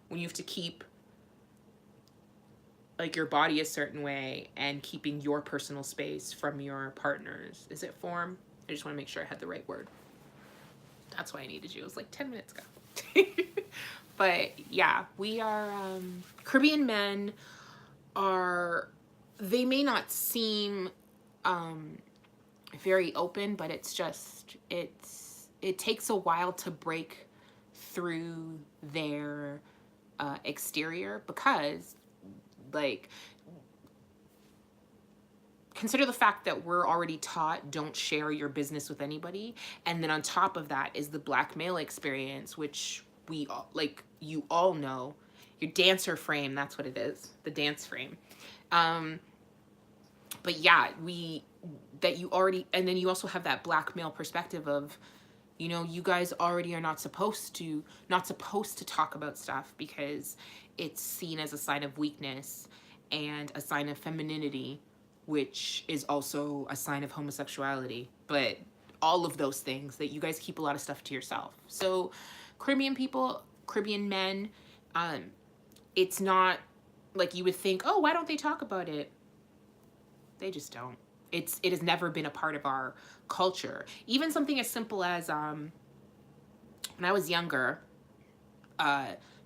When you have to keep, like, your body a certain way and keeping your personal space from your partners. Is it form? I just want to make sure I had the right word. That's why I needed you. It was like 10 minutes ago. But yeah, we are, Caribbean men they may not seem very open, but it's just, it takes a while to break through their exterior, because, like, consider the fact that we're already taught don't share your business with anybody, and then on top of that is the black male experience, which we all, like, you all know, your dancer frame, that's what it is, the dance frame. But yeah, and then you also have that black male perspective of, you know, you guys already are not supposed to talk about stuff because it's seen as a sign of weakness and a sign of femininity, which is also a sign of homosexuality. But all of those things, that you guys keep a lot of stuff to yourself. So Caribbean people, Caribbean men, it's not like you would think, oh, why don't they talk about it? They just don't. It has never been a part of our culture. Even something as simple as when I was younger,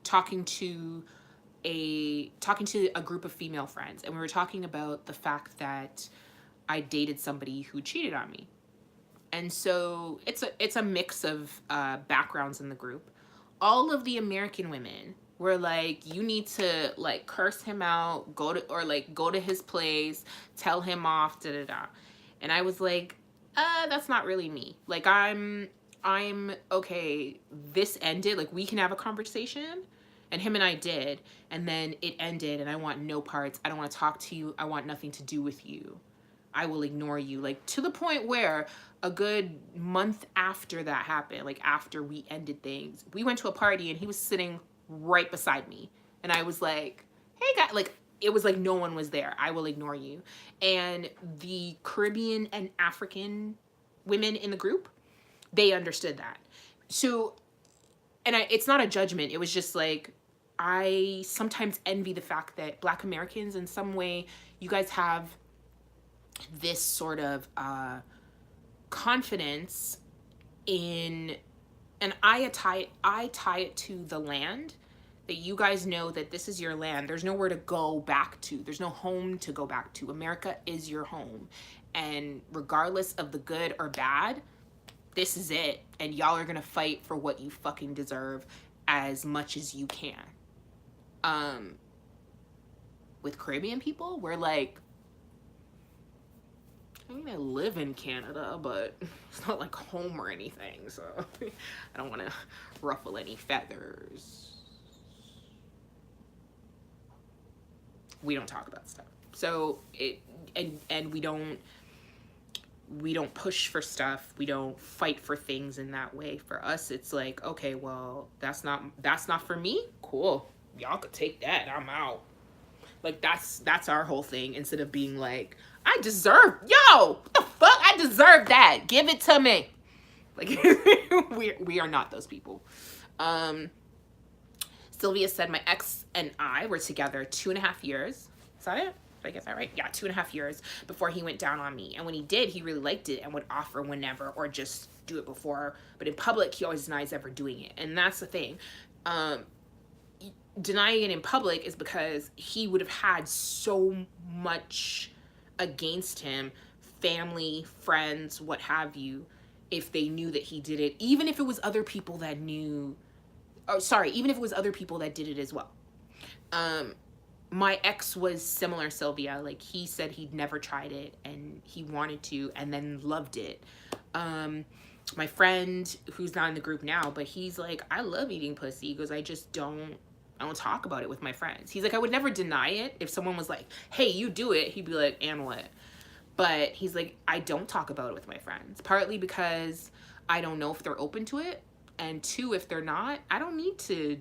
talking to a group of female friends, and we were talking about the fact that I dated somebody who cheated on me. And so it's a mix of backgrounds in the group. All of the American women were like, you need to, like, curse him out, go to his place, tell him off, da da da. And I was like, that's not really me. Like, I'm okay, this ended, like, we can have a conversation And him and I did. And then it ended, and I want no parts. I don't want to talk to you. I want nothing to do with you. I will ignore you. Like, to the point where a good month after that happened, like after we ended things, we went to a party and he was sitting right beside me. And I was like, hey, guy, like, it was like no one was there. I will ignore you. And the Caribbean and African women in the group, they understood that. So, and it's not a judgment. It was just like, I sometimes envy the fact that Black Americans, in some way, you guys have this sort of confidence in, and I tie it to the land, that you guys know that this is your land. There's nowhere to go back to. There's no home to go back to. America is your home. And regardless of the good or bad, this is it. And y'all are gonna fight for what you fucking deserve as much as you can. With Caribbean people, we're like, I mean, I live in Canada, but it's not like home or anything, so I don't want to ruffle any feathers. We don't talk about stuff. So and we don't push for stuff. We don't fight for things in that way. For us, it's like, okay, well, that's not for me. Cool. Y'all could take that. I'm out. Like, that's our whole thing, instead of being like, I deserve, what the fuck? I deserve that. Give it to me. Like, we are not those people. Sylvia said, my ex and I were together 2.5 years. Is that it? Did I get that right? Yeah, 2.5 years before he went down on me. And when he did, he really liked it and would offer whenever, or just do it before. But in public, he always denies ever doing it. And that's the thing. Denying it in public is because he would have had so much against him, family, friends, what have you, if they knew that he did it, even if it was other people that knew, even if it was other people that did it as well. My ex was similar, Sylvia. Like, he said he'd never tried it and he wanted to, and then loved it. My friend, who's not in the group now, but he's like, I love eating pussy. He goes, I don't talk about it with my friends. He's like, I would never deny it. If someone was like, hey, you do it, he'd be like, and what? But he's like, I don't talk about it with my friends. Partly because I don't know if they're open to it. And two, if they're not, I don't need to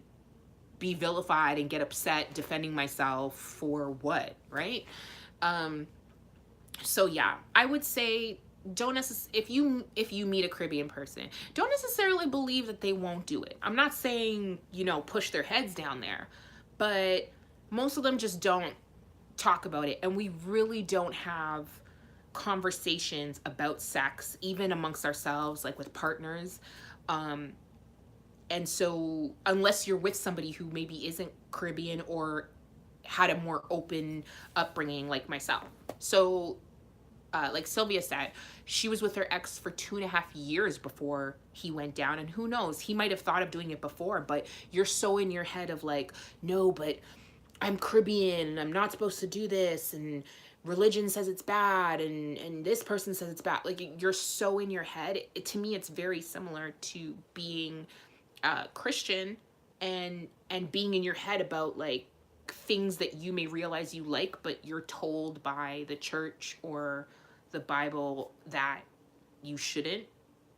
be vilified and get upset defending myself for what, right? So yeah, I would say, if you meet a Caribbean person, don't necessarily believe that they won't do it. I'm not saying, push their heads down there, but most of them just don't talk about it. And we really don't have conversations about sex, even amongst ourselves, like with partners. And so unless you're with somebody who maybe isn't Caribbean or had a more open upbringing like myself. So like Sylvia said, she was with her ex for 2.5 years before he went down. And who knows, he might have thought of doing it before, but you're so in your head of like, no, but I'm Caribbean and I'm not supposed to do this, and religion says it's bad, and this person says it's bad. Like, you're so in your head. To me, it's very similar to being Christian and being in your head about like things that you may realize you like, but you're told by the church or the Bible that you shouldn't.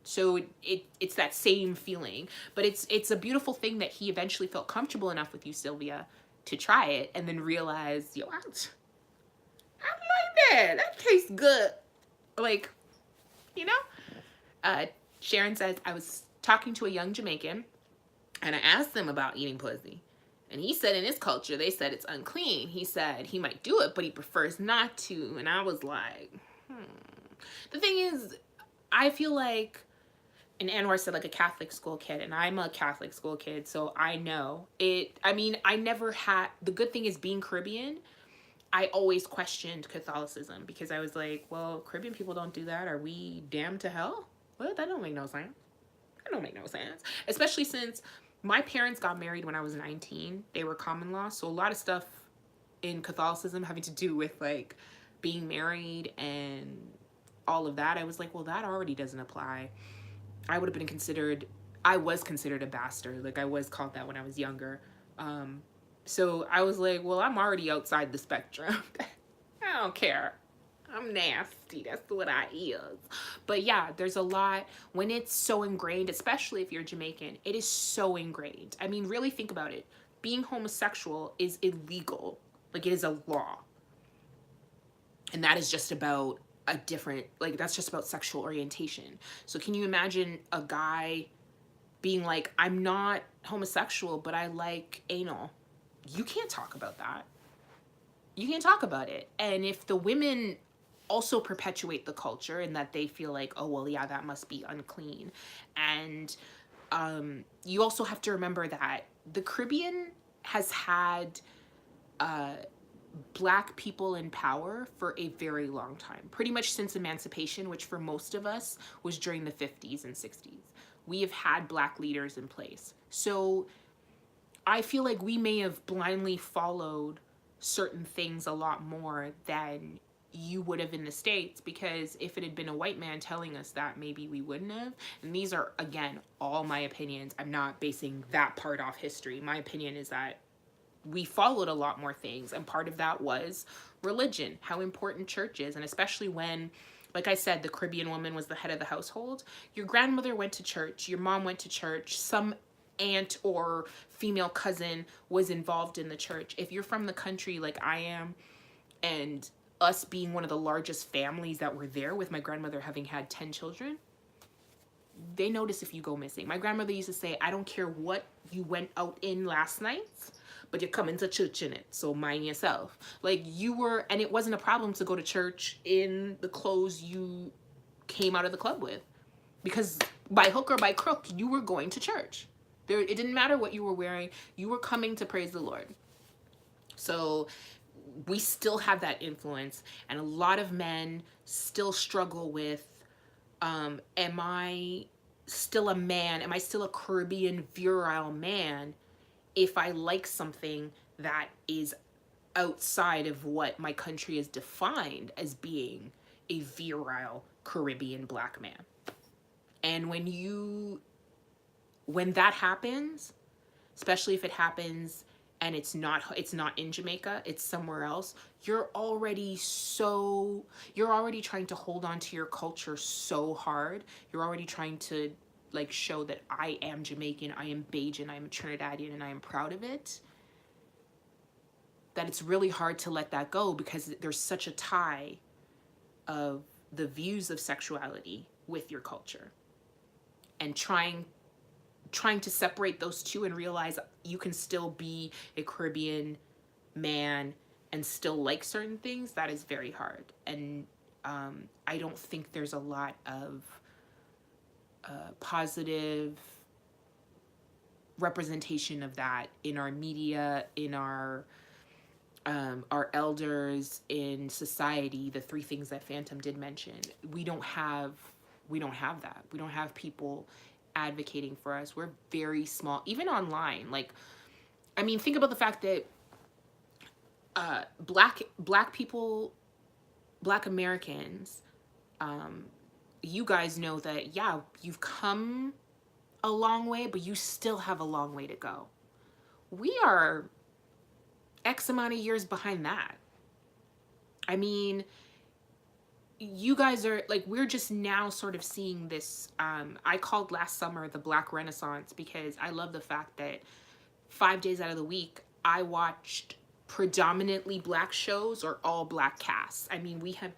So it's that same feeling, but it's a beautiful thing that he eventually felt comfortable enough with you, Sylvia, to try it, and then realize, I like that tastes good. Like, Sharon says, I was talking to a young Jamaican and I asked them about eating pussy. And he said in his culture, they said it's unclean. He said he might do it, but he prefers not to. And I was like, The thing is, I feel like, and Anwar said like a Catholic school kid, and I'm a Catholic school kid, so I know it. I mean, I never had, the good thing is being Caribbean, I always questioned Catholicism because I was like, well, Caribbean people don't do that. Are we damned to hell? Well, that don't make no sense. That don't make no sense. Especially since my parents got married when I was 19. They were common law. So a lot of stuff in Catholicism having to do with like being married and all of that, I was like, well, that already doesn't apply. I would have been considered, I was considered a bastard. Like, I was called that when I was younger. So I was like, well, I'm already outside the spectrum. I don't care. I'm nasty. That's what I is. But yeah, there's a lot when it's so ingrained, especially if you're Jamaican, it is so ingrained. I mean, really think about it. Being homosexual is illegal. Like, it is a law. And that is just about a different, like, that's just about sexual orientation. So can you imagine a guy being like, I'm not homosexual, but I like anal? You can't talk about that. You can't talk about it. And if the women also perpetuate the culture and that they feel like, oh, well, yeah, that must be unclean. And you also have to remember that the Caribbean has had Black people in power for a very long time, pretty much since emancipation, which for most of us was during the 50s and 60s. We have had Black leaders in place. So I feel like we may have blindly followed certain things a lot more than you would have in the States, because if it had been a white man telling us that, maybe we wouldn't have. And these are, again, all my opinions. I'm not basing that part off history. My opinion is that we followed a lot more things, and part of that was religion, how important church is. And especially when, like I said, the Caribbean woman was the head of the household. Your grandmother went to church, your mom went to church, some aunt or female cousin was involved in the church. If you're from the country like I am, and us being one of the largest families that were there, with my grandmother having had 10 children, they notice if you go missing. My grandmother used to say, I don't care what you went out in last night, but you're coming to church in it, so mind yourself. Like, you were, and it wasn't a problem to go to church in the clothes you came out of the club with, because by hook or by crook, you were going to church. It didn't matter what you were wearing, you were coming to praise the Lord. So we still have that influence, and a lot of men still struggle with, am I still a man? Am I still a Caribbean virile man if I like something that is outside of what my country is defined as being a virile Caribbean Black man? And when that happens, especially if it happens and it's not in Jamaica, it's somewhere else, you're already trying to hold on to your culture so hard. You're already trying to, like, show that I am Jamaican, I am Bajan, I am Trinidadian, and I am proud of it. That it's really hard to let that go, because there's such a tie of the views of sexuality with your culture. And trying to separate those two and realize you can still be a Caribbean man and still like certain things, that is very hard. And I don't think there's a lot of positive representation of that in our media, in our elders, in society. The three things that Phantom did mention, we don't have that. We don't have people advocating for us. We're very small, even online. Like, I mean, think about the fact that black people, Black Americans, you guys know that, yeah, you've come a long way, but you still have a long way to go. We are X amount of years behind that. I mean, you guys are, like, we're just now sort of seeing this, I called last summer the Black Renaissance, because I love the fact that 5 days out of the week, I watched predominantly Black shows or all Black casts. I mean, we had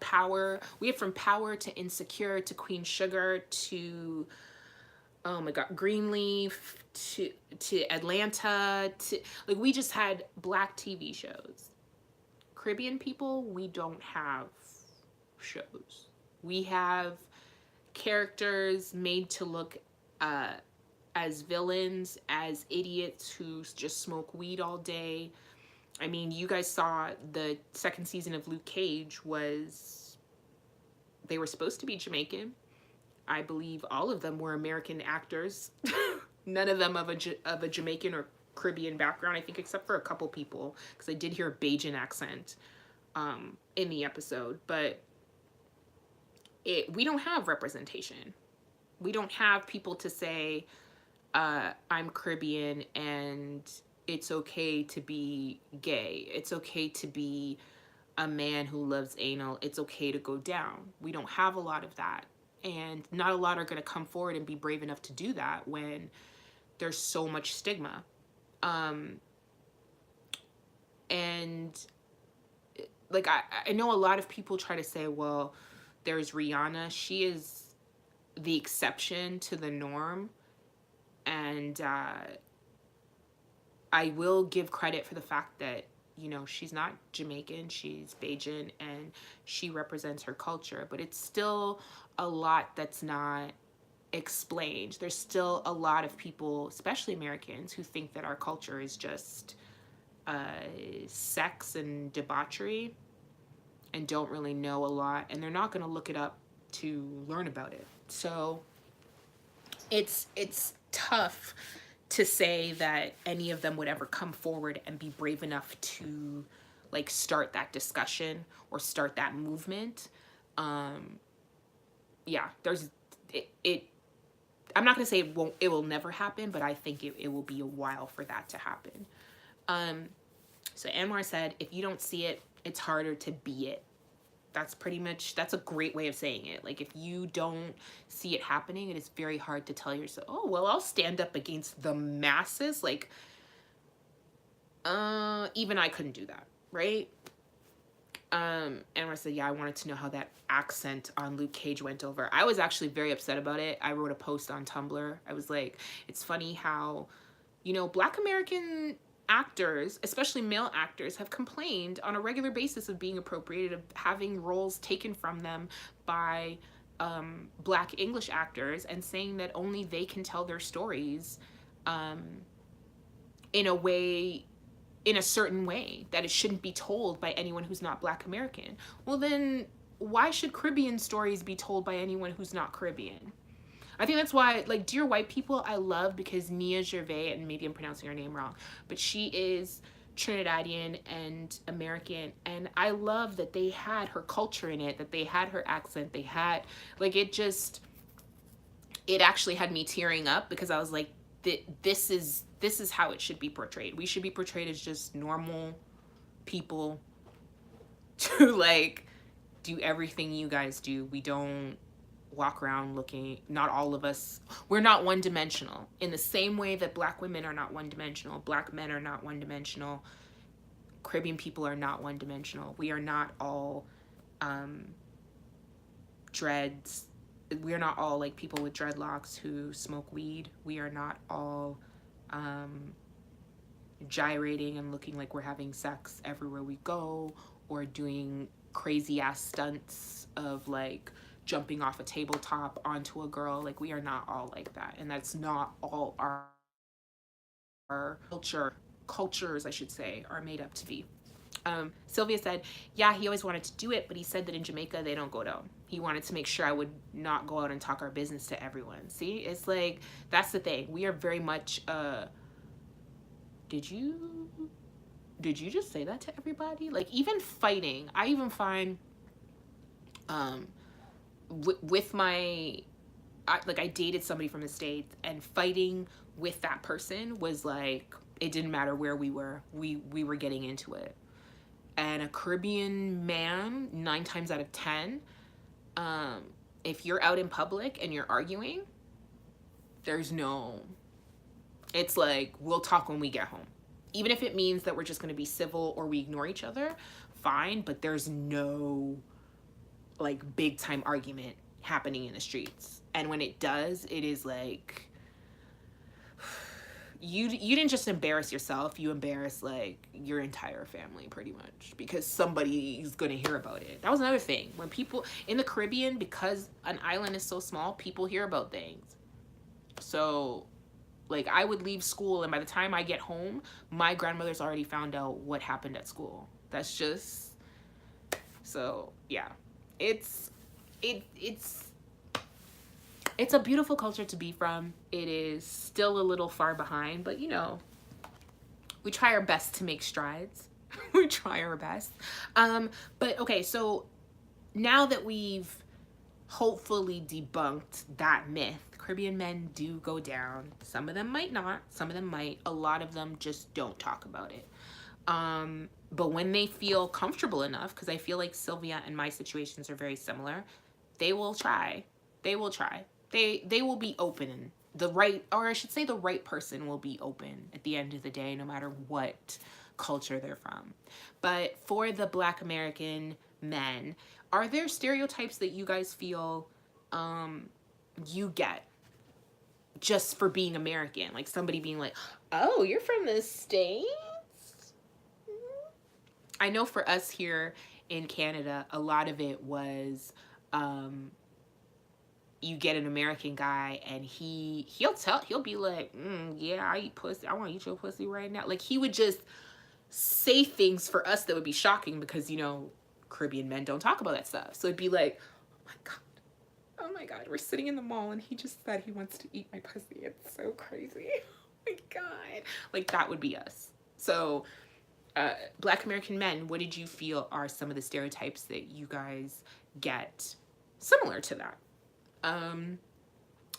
from Power to Insecure to Queen Sugar to, oh my God, Greenleaf to Atlanta, to, like, we just had Black TV shows. Caribbean people, we don't have shows. We have characters made to look as villains, as idiots who just smoke weed all day. I mean, you guys saw the second season of Luke Cage they were supposed to be Jamaican. I believe all of them were American actors. None of them of a Jamaican or Caribbean background, I think, except for a couple people, because I did hear a Bajan accent in the episode. But we don't have representation. We don't have people to say, I'm Caribbean and it's okay to be gay. It's okay to be a man who loves anal. It's okay to go down. We don't have a lot of that. And not a lot are going to come forward and be brave enough to do that when there's so much stigma. And like, I know a lot of people try to say, well, there's Rihanna. She is the exception to the norm. And I will give credit for the fact that, you know, she's not Jamaican, she's Bajan, and she represents her culture. But it's still a lot that's not explained. There's still a lot of people, especially Americans, who think that our culture is just sex and debauchery and don't really know a lot, and they're not going to look it up to learn about it. So it's tough to say that any of them would ever come forward and be brave enough to like start that discussion or start that movement. Yeah, there's it I'm not gonna say it will never happen, but I think it will be a while for that to happen. So Anwar said, if you don't see it, it's harder to be it. That's pretty much, that's a great way of saying it. Like, if you don't see it happening, it is very hard to tell yourself, oh, well, I'll stand up against the masses. Like, even I couldn't do that, right? And I said, yeah, I wanted to know how that accent on Luke Cage went over. I was actually very upset about it. I wrote a post on Tumblr. I was like, it's funny how, you know, Black American actors, especially male actors, have complained on a regular basis of being appropriated, of having roles taken from them by Black English actors, and saying that only they can tell their stories in a way, in a certain way, that it shouldn't be told by anyone who's not Black American. Well, then why should Caribbean stories be told by anyone who's not Caribbean? I think that's why, like, Dear White People, I love, because Nia Gervais, and maybe I'm pronouncing her name wrong, but she is Trinidadian and American, and I love that they had her culture in it, that they had her accent, they had, like, it actually had me tearing up, because I was like, this is how it should be portrayed. We should be portrayed as just normal people to, like, do everything you guys do. We don't walk around looking, not all of us, we're not one-dimensional. In the same way that Black women are not one-dimensional, Black men are not one-dimensional, Caribbean people are not one-dimensional. We are not all dreads. We are not all like people with dreadlocks who smoke weed. We are not all gyrating and looking like we're having sex everywhere we go, or doing crazy ass stunts of like jumping off a tabletop onto a girl. Like, we are not all like that, and that's not all our cultures, I should say, are made up to be. Sylvia said, yeah, he always wanted to do it, but he said that in Jamaica they don't go down. He wanted to make sure I would not go out and talk our business to everyone. See, it's like, that's the thing. We are very much did you just say that to everybody? Like, even fighting, I even find with my, I dated somebody from the States, and fighting with that person was like, it didn't matter where we were, we were getting into it. And a Caribbean man, 9 times out of 10, if you're out in public and you're arguing, there's no, it's like, we'll talk when we get home. Even if it means that we're just going to be civil or we ignore each other, fine, but there's no like big time argument happening in the streets. And when it does, it is like, you didn't just embarrass yourself, you embarrass like your entire family pretty much, because somebody's gonna hear about it. That was another thing. When people in the Caribbean, because an island is so small, people hear about things. So like, I would leave school, and by the time I get home, my grandmother's already found out what happened at school. That's just, so yeah, it's a beautiful culture to be from. It is still a little far behind, but you know, we try our best to make strides. We try our best. But okay, so now that we've hopefully debunked that myth, Caribbean men do go down. Some of them might not. Some of them might. A lot of them just don't talk about it. But when they feel comfortable enough, because I feel like Sylvia and my situations are very similar, they will try. They will try. They will be open. The right, or I should say the right person will be open at the end of the day, no matter what culture they're from. But for the Black American men, are there stereotypes that you guys feel you get just for being American? Like somebody being like, oh, you're from the States? I know for us here in Canada, a lot of it was you get an American guy and he'll be like, yeah, I eat pussy. I want to eat your pussy right now. Like he would just say things for us that would be shocking because, you know, Caribbean men don't talk about that stuff. So it'd be like, oh my God, we're sitting in the mall and he just said he wants to eat my pussy. It's so crazy. Oh my God. Like that would be us. So Black American men, what did you feel are some of the stereotypes that you guys get similar to that?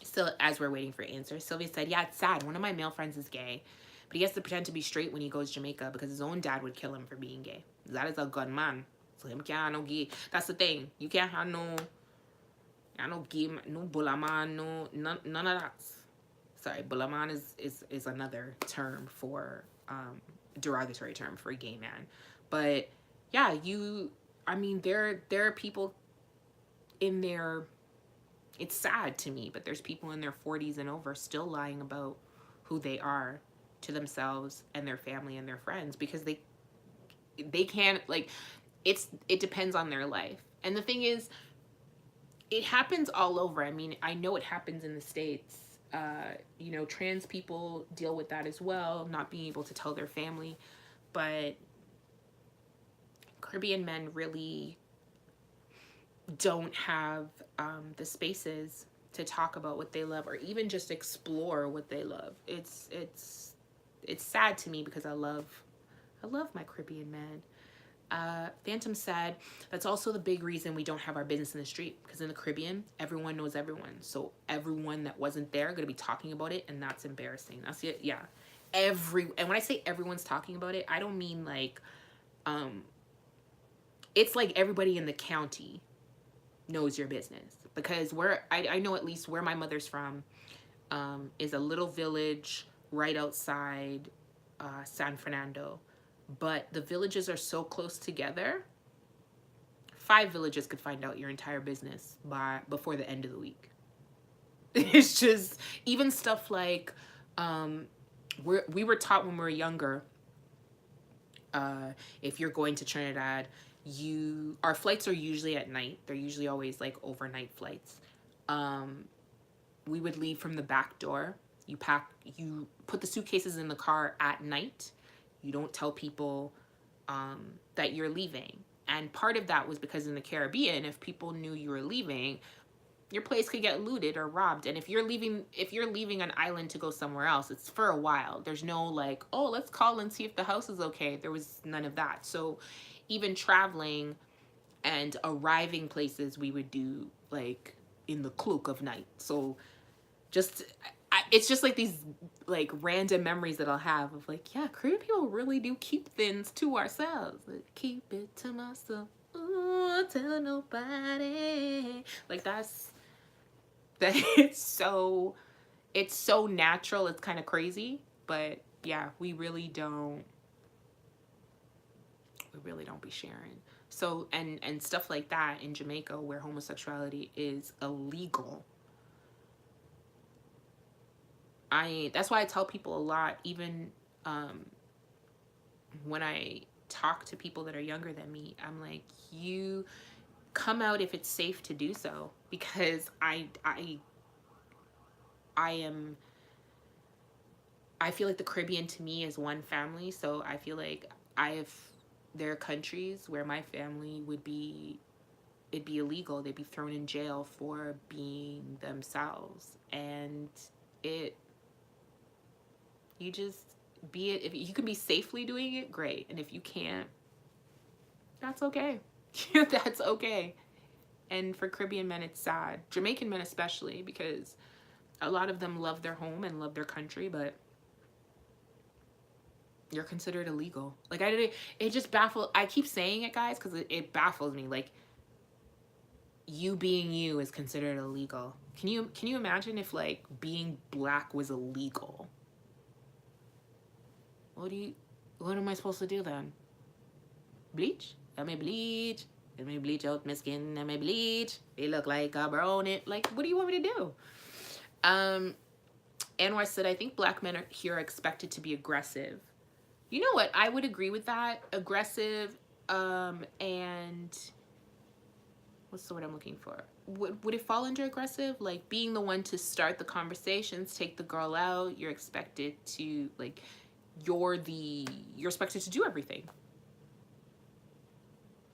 So as we're waiting for answers, Sylvia said, yeah, it's sad. One of my male friends is gay, but he has to pretend to be straight when he goes to Jamaica because his own dad would kill him for being gay. That is a good man. So him can't have no gay. That's the thing. You can't have no gay, no bulla man, none of that. Sorry, bulla man is another term for, derogatory term for a gay man. But yeah, I mean, there are people in their, it's sad to me, but there's people in their 40s and over still lying about who they are to themselves and their family and their friends because they can't, like, it depends on their life. And the thing is, it happens all over. I mean, I know it happens in the States. You know, trans people deal with that as well, not being able to tell their family. But Caribbean men really don't have the spaces to talk about what they love or even just explore what they love. It's sad to me because I love my Caribbean men. Phantom said, that's also the big reason we don't have our business in the street, because in the Caribbean, everyone knows everyone. So everyone that wasn't there going to be talking about it, and that's embarrassing. That's it. Yeah. And when I say everyone's talking about it, I don't mean like, it's like everybody in the county knows your business, because I know at least where my mother's from, is a little village right outside, San Fernando. But the villages are so close together, 5 villages could find out your entire business before the end of the week. It's just, even stuff like, we were taught when we were younger, if you're going to Trinidad, our flights are usually at night. They're usually always like overnight flights. We would leave from the back door. You put the suitcases in the car at night. You don't tell people that you're leaving. And part of that was because in the Caribbean, if people knew you were leaving, your place could get looted or robbed. And if you're leaving an island to go somewhere else, it's for a while. There's no like, oh, let's call and see if the house is okay. There was none of that. So even traveling and arriving places, we would do like in the cloak of night. So it's just like these like random memories that I'll have of like, yeah, Caribbean people really do keep things to ourselves. Like, keep it to myself. Ooh, I'll tell nobody. Like it's so natural. It's kind of crazy, but yeah, we really don't be sharing. So, and stuff like that in Jamaica where homosexuality is illegal. That's why I tell people a lot, even when I talk to people that are younger than me, I'm like, you come out if it's safe to do so, because I feel like the Caribbean to me is one family. So I feel like there are countries where my family it'd be illegal. They'd be thrown in jail for being themselves. And you just be it. If you can be safely doing it, great. And if you can't, that's okay. That's okay. And for Caribbean men, it's sad. Jamaican men especially, because A lot of them love their home and love their country, but you're considered illegal. Like, it just baffles, I keep saying it, guys, because it baffles me. Like, you being you is considered illegal. Can you imagine if, like, being black was illegal? What am I supposed to do then? Bleach? Let me bleach. Let me bleach out my skin. Let me bleach. It look like I brown it. Like, what do you want me to do? Anwar said, I think black men here are expected to be aggressive. You know what? I would agree with that. Aggressive, and what's the word I'm looking for? Would it fall under aggressive? Like, being the one to start the conversations, take the girl out. You're expected to, like, you're expected to do everything.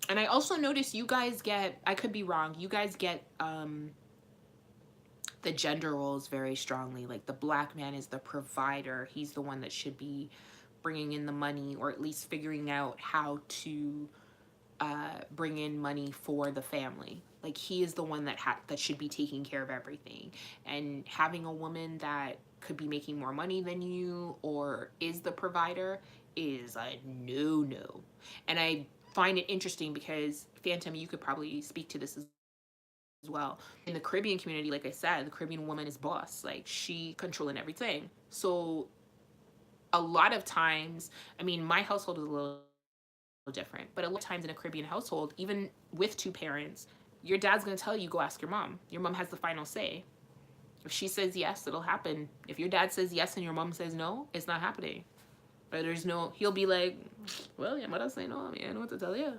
And I also noticed you guys get, I could be wrong, you guys get the gender roles very strongly. Like, the black man is the provider. He's the one that should be bringing in the money, or at least figuring out how to bring in money for the family. Like, he is the one that should be taking care of everything. And having a woman that could be making more money than you or is the provider is a no-no. And I find it interesting because, Phantom, you could probably speak to this as well. In the Caribbean community, like I said, the Caribbean woman is boss. Like, she controlling everything. So a lot of times, I mean, my household is a little different, but a lot of times in a Caribbean household, even with two parents, your dad's going to tell you, go ask your mom. Your mom has the final say. If she says yes, it'll happen. If your dad says yes and your mom says no, it's not happening. But he'll be like, well, your mother say no, I mean, I know what to tell you.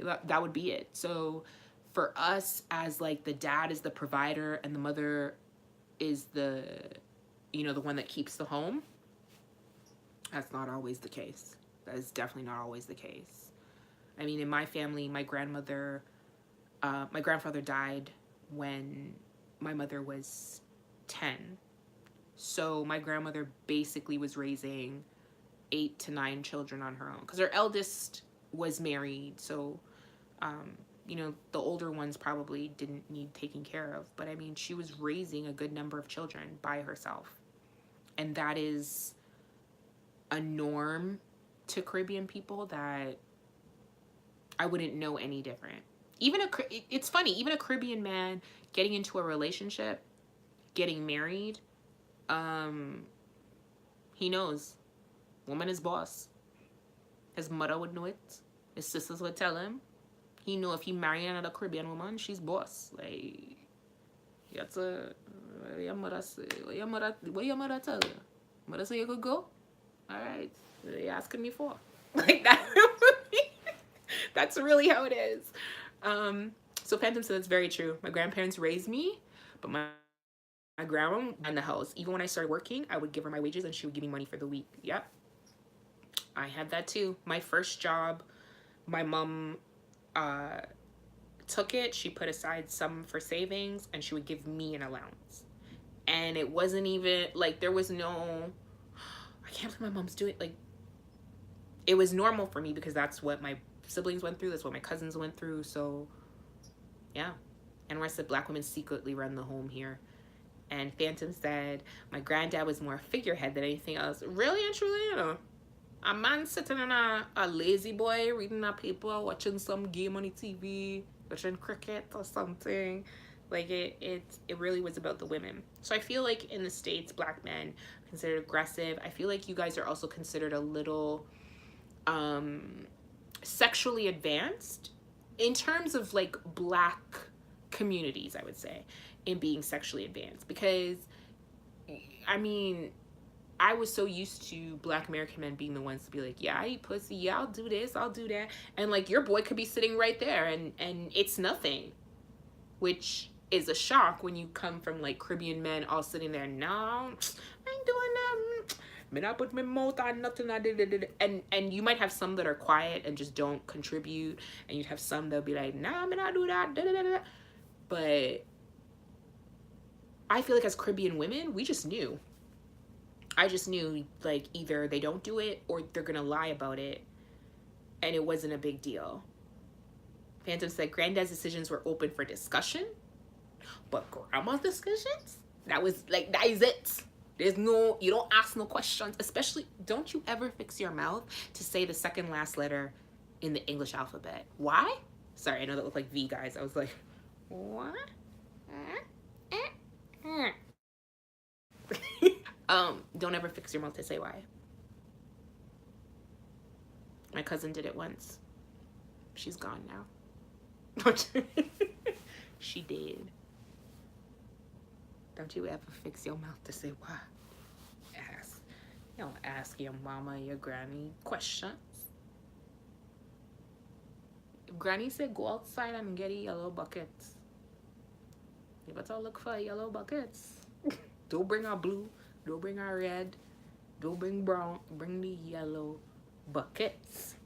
Like, that would be it. So for us, as like, the dad is the provider and the mother is the one that keeps the home, that's not always the case. That is definitely not always the case. I mean, in my family, my grandfather died when my mother was 10. So my grandmother basically was raising 8 to 9 children on her own, because her eldest was married. So, the older ones probably didn't need taking care of. But I mean, she was raising a good number of children by herself. And that is a norm to Caribbean people that I wouldn't know any different. It's funny, even a Caribbean man getting into a relationship, getting married, he knows woman is boss. His mother would know it. His sisters would tell him. He know if he marry another Caribbean woman, she's boss. Like, that's what your mother say. What your mother tell you? Mother say you could go? Alright. What are you asking me for? Like, that. That's really how it is. So Phantom said it's very true. My grandparents raised me, but my grandma ran the house. Even when I started working, I would give her my wages and she would give me money for the week. Yep. I had that too. My first job, my mom took it. She put aside some for savings and she would give me an allowance. And it wasn't even, like, there was no, I can't believe my mom's doing, like, it was normal for me because that's what my siblings went through. That's what my cousins went through. So, yeah. And I said black women secretly run the home here. And Phantom said, my granddad was more a figurehead than anything else. Really and truly, a man sitting in a lazy boy reading a paper, watching some game on the TV, watching cricket or something. Like, it really was about the women. So I feel like in the States, black men are considered aggressive. I feel like you guys are also considered a little sexually advanced in terms of, like, black communities, I would say, in being sexually advanced. Because, I mean, I was so used to black American men being the ones to be like, yeah, I eat pussy, yeah, I'll do this, I'll do that. And, like, your boy could be sitting right there and it's nothing. Which is a shock when you come from, like, Caribbean men all sitting there, no, I ain't doing that. Me not put my mouth on nothing. And you might have some that are quiet and just don't contribute. And you'd have some that'll be like, nah, me not do that. But I feel like as Caribbean women, we just knew. I just knew, like, either they don't do it or they're gonna lie about it. And it wasn't a big deal. Phantom said granddad's decisions were open for discussion, but grandma's decisions? That was like, that is it. There's no, you don't ask no questions. Especially, don't you ever fix your mouth to say the second last letter in the English alphabet. Why? Sorry, I know that looked like V, guys. I was like, what? Don't ever fix your mouth to say why. My cousin did it once. She's gone now. She did. Don't you ever fix your mouth to say why. Ask. You don't ask your mama, your granny questions. If granny said go outside and get a yellow bucket, you better look for yellow buckets. Don't bring our blue, don't bring our red, don't bring brown, bring the yellow buckets.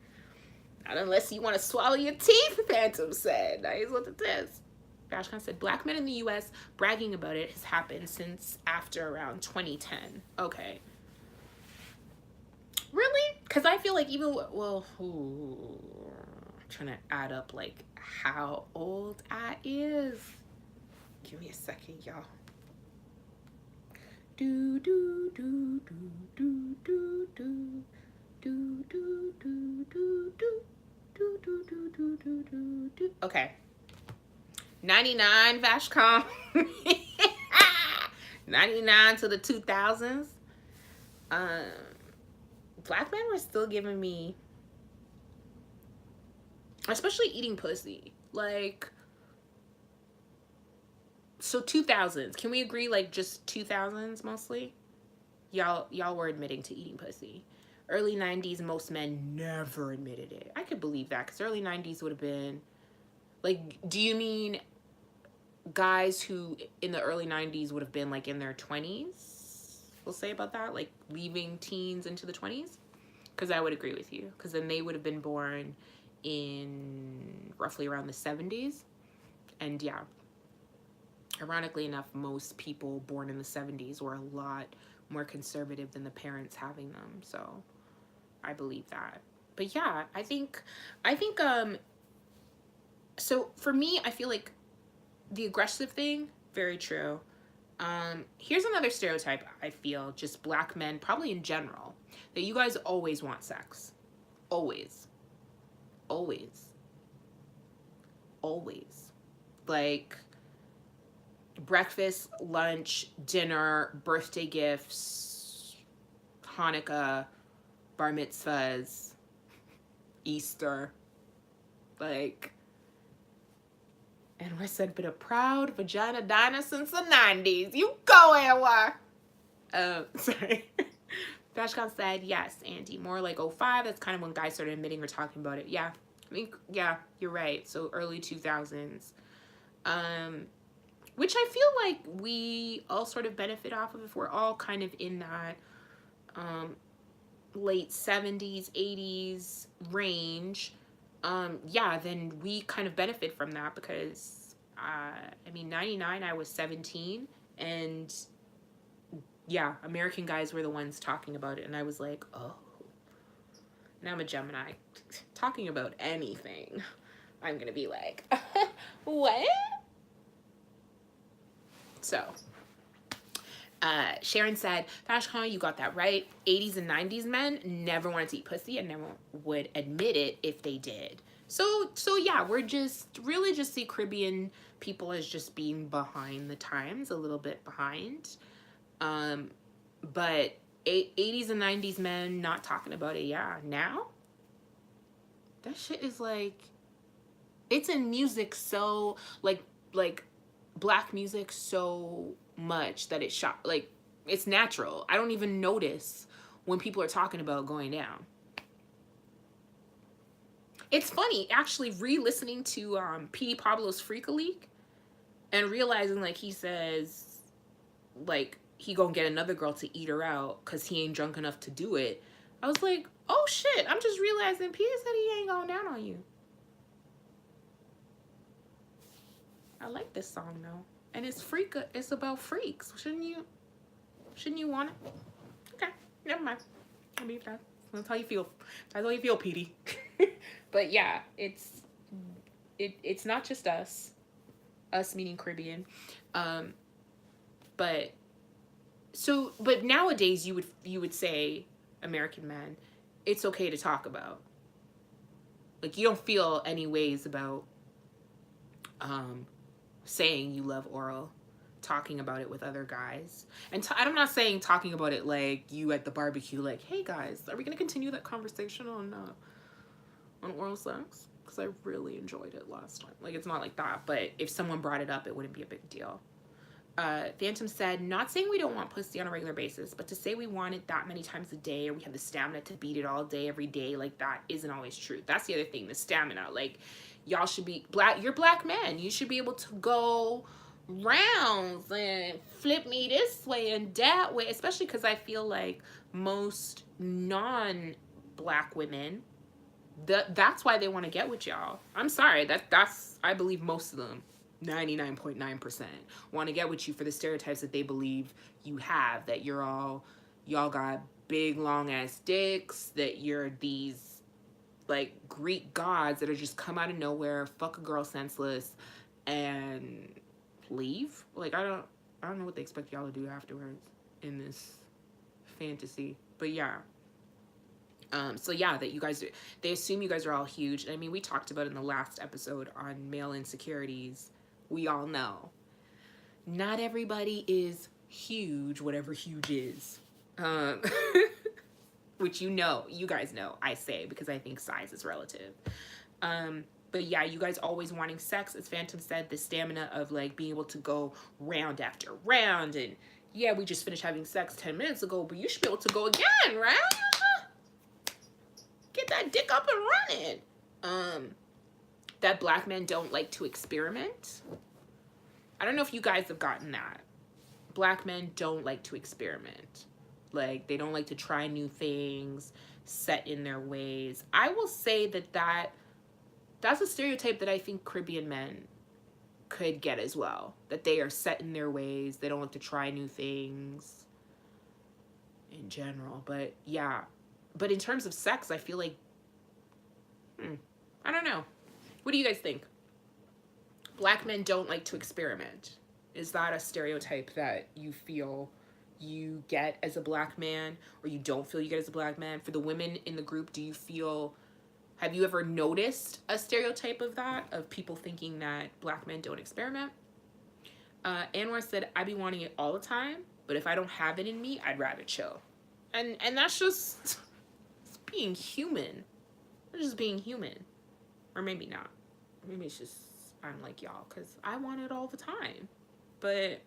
Not unless you want to swallow your teeth, Phantom said. That is what it is. Vashkon said, Black men in the U.S. bragging about it has happened since after around 2010. Okay. Really? Because I feel like even, well, I'm trying to add up like how old I is. Give me a second, y'all. Do, do, do, do, do, do, do. Do, do, do, do, do. Do, do, do, do, do, do, do. Okay. 99, Vashkon. 99 to the 2000s. Black men were still giving me, especially eating pussy. Like, so 2000s. Can we agree, like, just 2000s mostly? Y'all were admitting to eating pussy. Early 90s, most men never admitted it. I could believe that, because early 90s would have been, like, do you mean guys who in the early 90s would have been, like, in their 20s? We'll say about that, like, leaving teens into the 20s? Because I would agree with you, because then they would have been born in roughly around the 70s. And yeah, ironically enough, most people born in the 70s were a lot more conservative than the parents having them. So I believe that. But yeah, I think so for me, I feel like the aggressive thing, very true. Here's another stereotype I feel, just black men, probably in general, that you guys always want sex. Always. Always. Always. Like, breakfast, lunch, dinner, birthday gifts, Hanukkah, bar mitzvahs, Easter, like, and we said, been a proud vagina diner since the 90s. You go, Anwar. Sorry. Vashkon said, yes, Andie, more like 05. That's kind of when guys started admitting or talking about it. Yeah, I mean, yeah, you're right. So early 2000s. Which I feel like we all sort of benefit off of if we're all kind of in that late 70s, 80s range. Yeah, then we kind of benefit from that because, I mean, 99, I was 17, and yeah, American guys were the ones talking about it, and I was like, oh. And I'm a Gemini. Talking about anything, I'm gonna be like, what? So, Sharon said, Vashkon, you got that right. 80s and 90s men never wanted to eat pussy and never would admit it if they did. So yeah, we're just really just see Caribbean people as just being behind the times, a little bit behind. But 80s and 90s men not talking about it. Yeah, now that shit is like, it's in music so like black music so much that it's shot, like, it's natural. I don't even notice when people are talking about going down. It's funny actually re-listening to P. Pablo's Freak a Leak and realizing, like, he says, like, he gonna get another girl to eat her out because he ain't drunk enough to do it. I was like, oh shit, I'm just realizing P said he ain't going down on you. I like this song though. And it's it's about freaks. Shouldn't you want it? Okay, never mind. I mean, that's how you feel. That's how you feel, Petey. But yeah, it's not just us meaning Caribbean. But But but nowadays you would say, American men, it's okay to talk about. Like, you don't feel any ways about saying you love oral, talking about it with other guys. And I'm not saying talking about it like you at the barbecue, like, hey guys, are we gonna continue that conversation on oral sex? Because I really enjoyed it last time. Like, it's not like that, but if someone brought it up, it wouldn't be a big deal. Phantom said, not saying we don't want pussy on a regular basis, but to say we want it that many times a day, or we have the stamina to beat it all day, every day, like, that isn't always true. That's the other thing, the stamina. Like, y'all should be you're black men. You should be able to go rounds and flip me this way and that way, especially because I feel like most non-black women, that's why they want to get with y'all. I'm sorry, that's I believe most of them, 99.9%, want to get with you for the stereotypes that they believe you have, that y'all got big long ass dicks, that you're these like Greek gods that are just come out of nowhere, fuck a girl senseless, and leave. Like, I don't know what they expect y'all to do afterwards in this fantasy. But yeah. So yeah, that you guys, they assume you guys are all huge. I mean, we talked about in the last episode on male insecurities. We all know not everybody is huge, whatever huge is. Which you guys know, I say, because I think size is relative. But yeah, you guys always wanting sex, as Phantom said, the stamina of like being able to go round after round, and yeah, we just finished having sex 10 minutes ago, but you should be able to go again, right? Get that dick up and running. That black men don't like to experiment. I don't know if you guys have gotten that. Black men don't like to experiment. Like, they don't like to try new things, set in their ways. I will say that's a stereotype that I think Caribbean men could get as well. That they are set in their ways. They don't like to try new things in general. But yeah. But in terms of sex, I feel like, I don't know. What do you guys think? Black men don't like to experiment. Is that a stereotype that you feel you get as a black man, or you don't feel you get as a black man? For the women in the group, have you ever noticed a stereotype of that, of people thinking that black men don't experiment? Anwar said, I be wanting it all the time, but if I don't have it in me, I'd rather chill. And that's just being human. It's just being human. Or maybe not. Maybe it's just I'm like y'all, because I want it all the time. But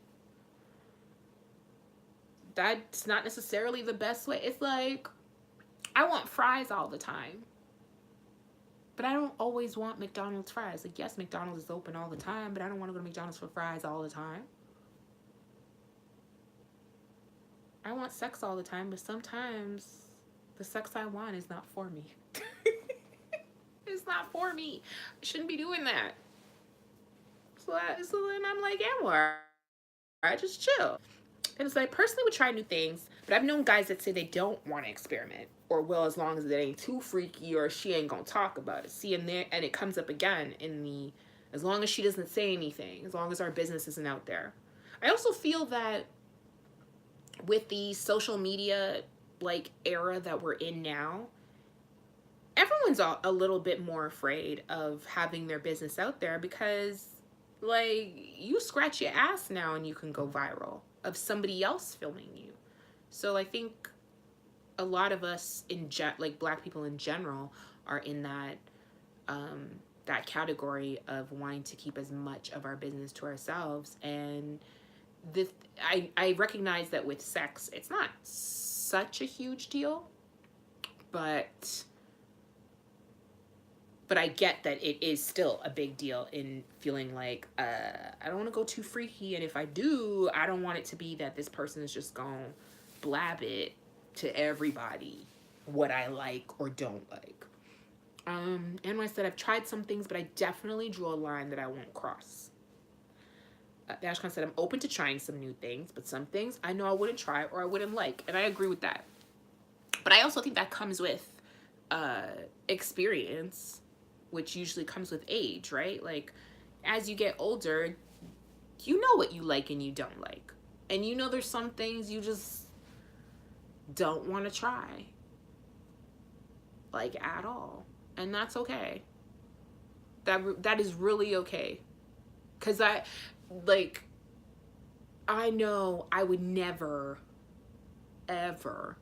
that's not necessarily the best way. It's like, I want fries all the time, but I don't always want McDonald's fries. Like, yes, McDonald's is open all the time, but I don't want to go to McDonald's for fries all the time. I want sex all the time, but sometimes the sex I want is not for me. It's not for me. I shouldn't be doing that. So then I'm like, Anwar, I just chill. And it's like, I personally would try new things, but I've known guys that say they don't want to experiment, or will, as long as it ain't too freaky, or she ain't gonna talk about it. See, and it comes up again in the, as long as she doesn't say anything, as long as our business isn't out there. I also feel that with the social media like era that we're in now, everyone's a little bit more afraid of having their business out there, because like, you scratch your ass now and you can go viral of somebody else filming you. So I think a lot of us like black people in general are in that that category of wanting to keep as much of our business to ourselves. And I recognize that with sex, it's not such a huge deal, but I get that it is still a big deal in feeling like, I don't want to go too freaky, and if I do, I don't want it to be that this person is just gonna blab it to everybody what I like or don't like. And I said, I've tried some things, but I definitely drew a line that I won't cross. Dashcon said, I'm open to trying some new things, but some things I know I wouldn't try or I wouldn't like, and I agree with that. But I also think that comes with experience, which usually comes with age, right? Like, as you get older, you know what you like and you don't like. And you know there's some things you just don't want to try, like, at all. And that's okay. That is really okay. Because I know I would never, ever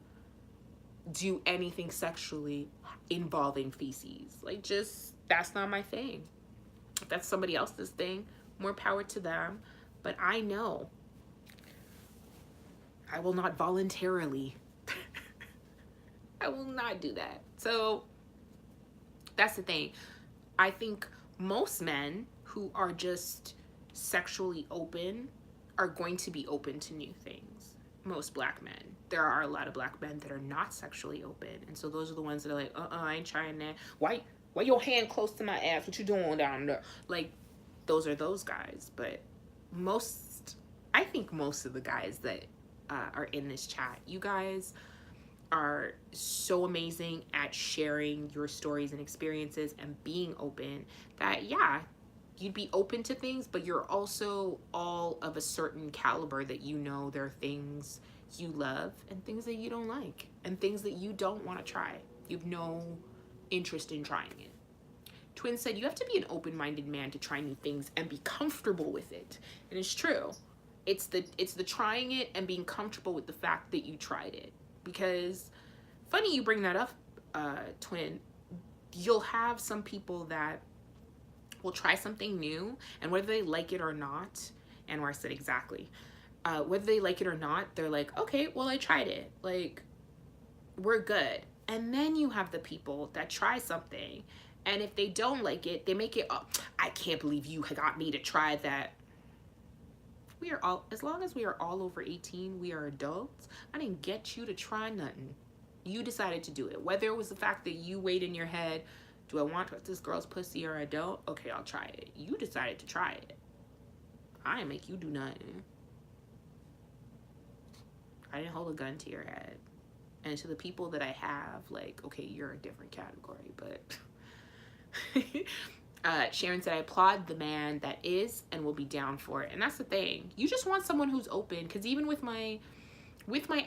do anything sexually involving feces. Like, just, that's not my thing. If that's somebody else's thing, more power to them. But I know I will not voluntarily. I will not do that. So that's the thing. I think most men who are just sexually open are going to be open to new things. Most black men. There are a lot of black men that are not sexually open. And so those are the ones that are like, I ain't trying that. Why your hand close to my ass? What you doing down there? Like, those are those guys. But I think most of the guys that are in this chat, you guys are so amazing at sharing your stories and experiences and being open that, yeah, you'd be open to things, but you're also all of a certain caliber that you know there are things you love and things that you don't like and things that you don't want to try. You have no interest in trying it. Twin said you have to be an open-minded man to try new things and be comfortable with it. And it's true. It's the trying it and being comfortable with the fact that you tried it. Because, funny you bring that up, Twin, you'll have some people that will try something new, and whether they like it or not, Anwar said exactly, whether they like it or not, they're like, okay, well, I tried it. Like, we're good. And then you have the people that try something, and if they don't like it, they make it, oh, I can't believe you got me to try that. We are all, as long as we are all over 18, we are adults. I didn't get you to try nothing. You decided to do it. Whether it was the fact that you weighed in your head, do I want this girl's pussy or I don't? Okay, I'll try it. You decided to try it. I didn't make you do nothing. I didn't hold a gun to your head. And to the people that I have, like, okay, you're a different category, but... Sharon said, I applaud the man that is and will be down for it. And that's the thing. You just want someone who's open. Because even with my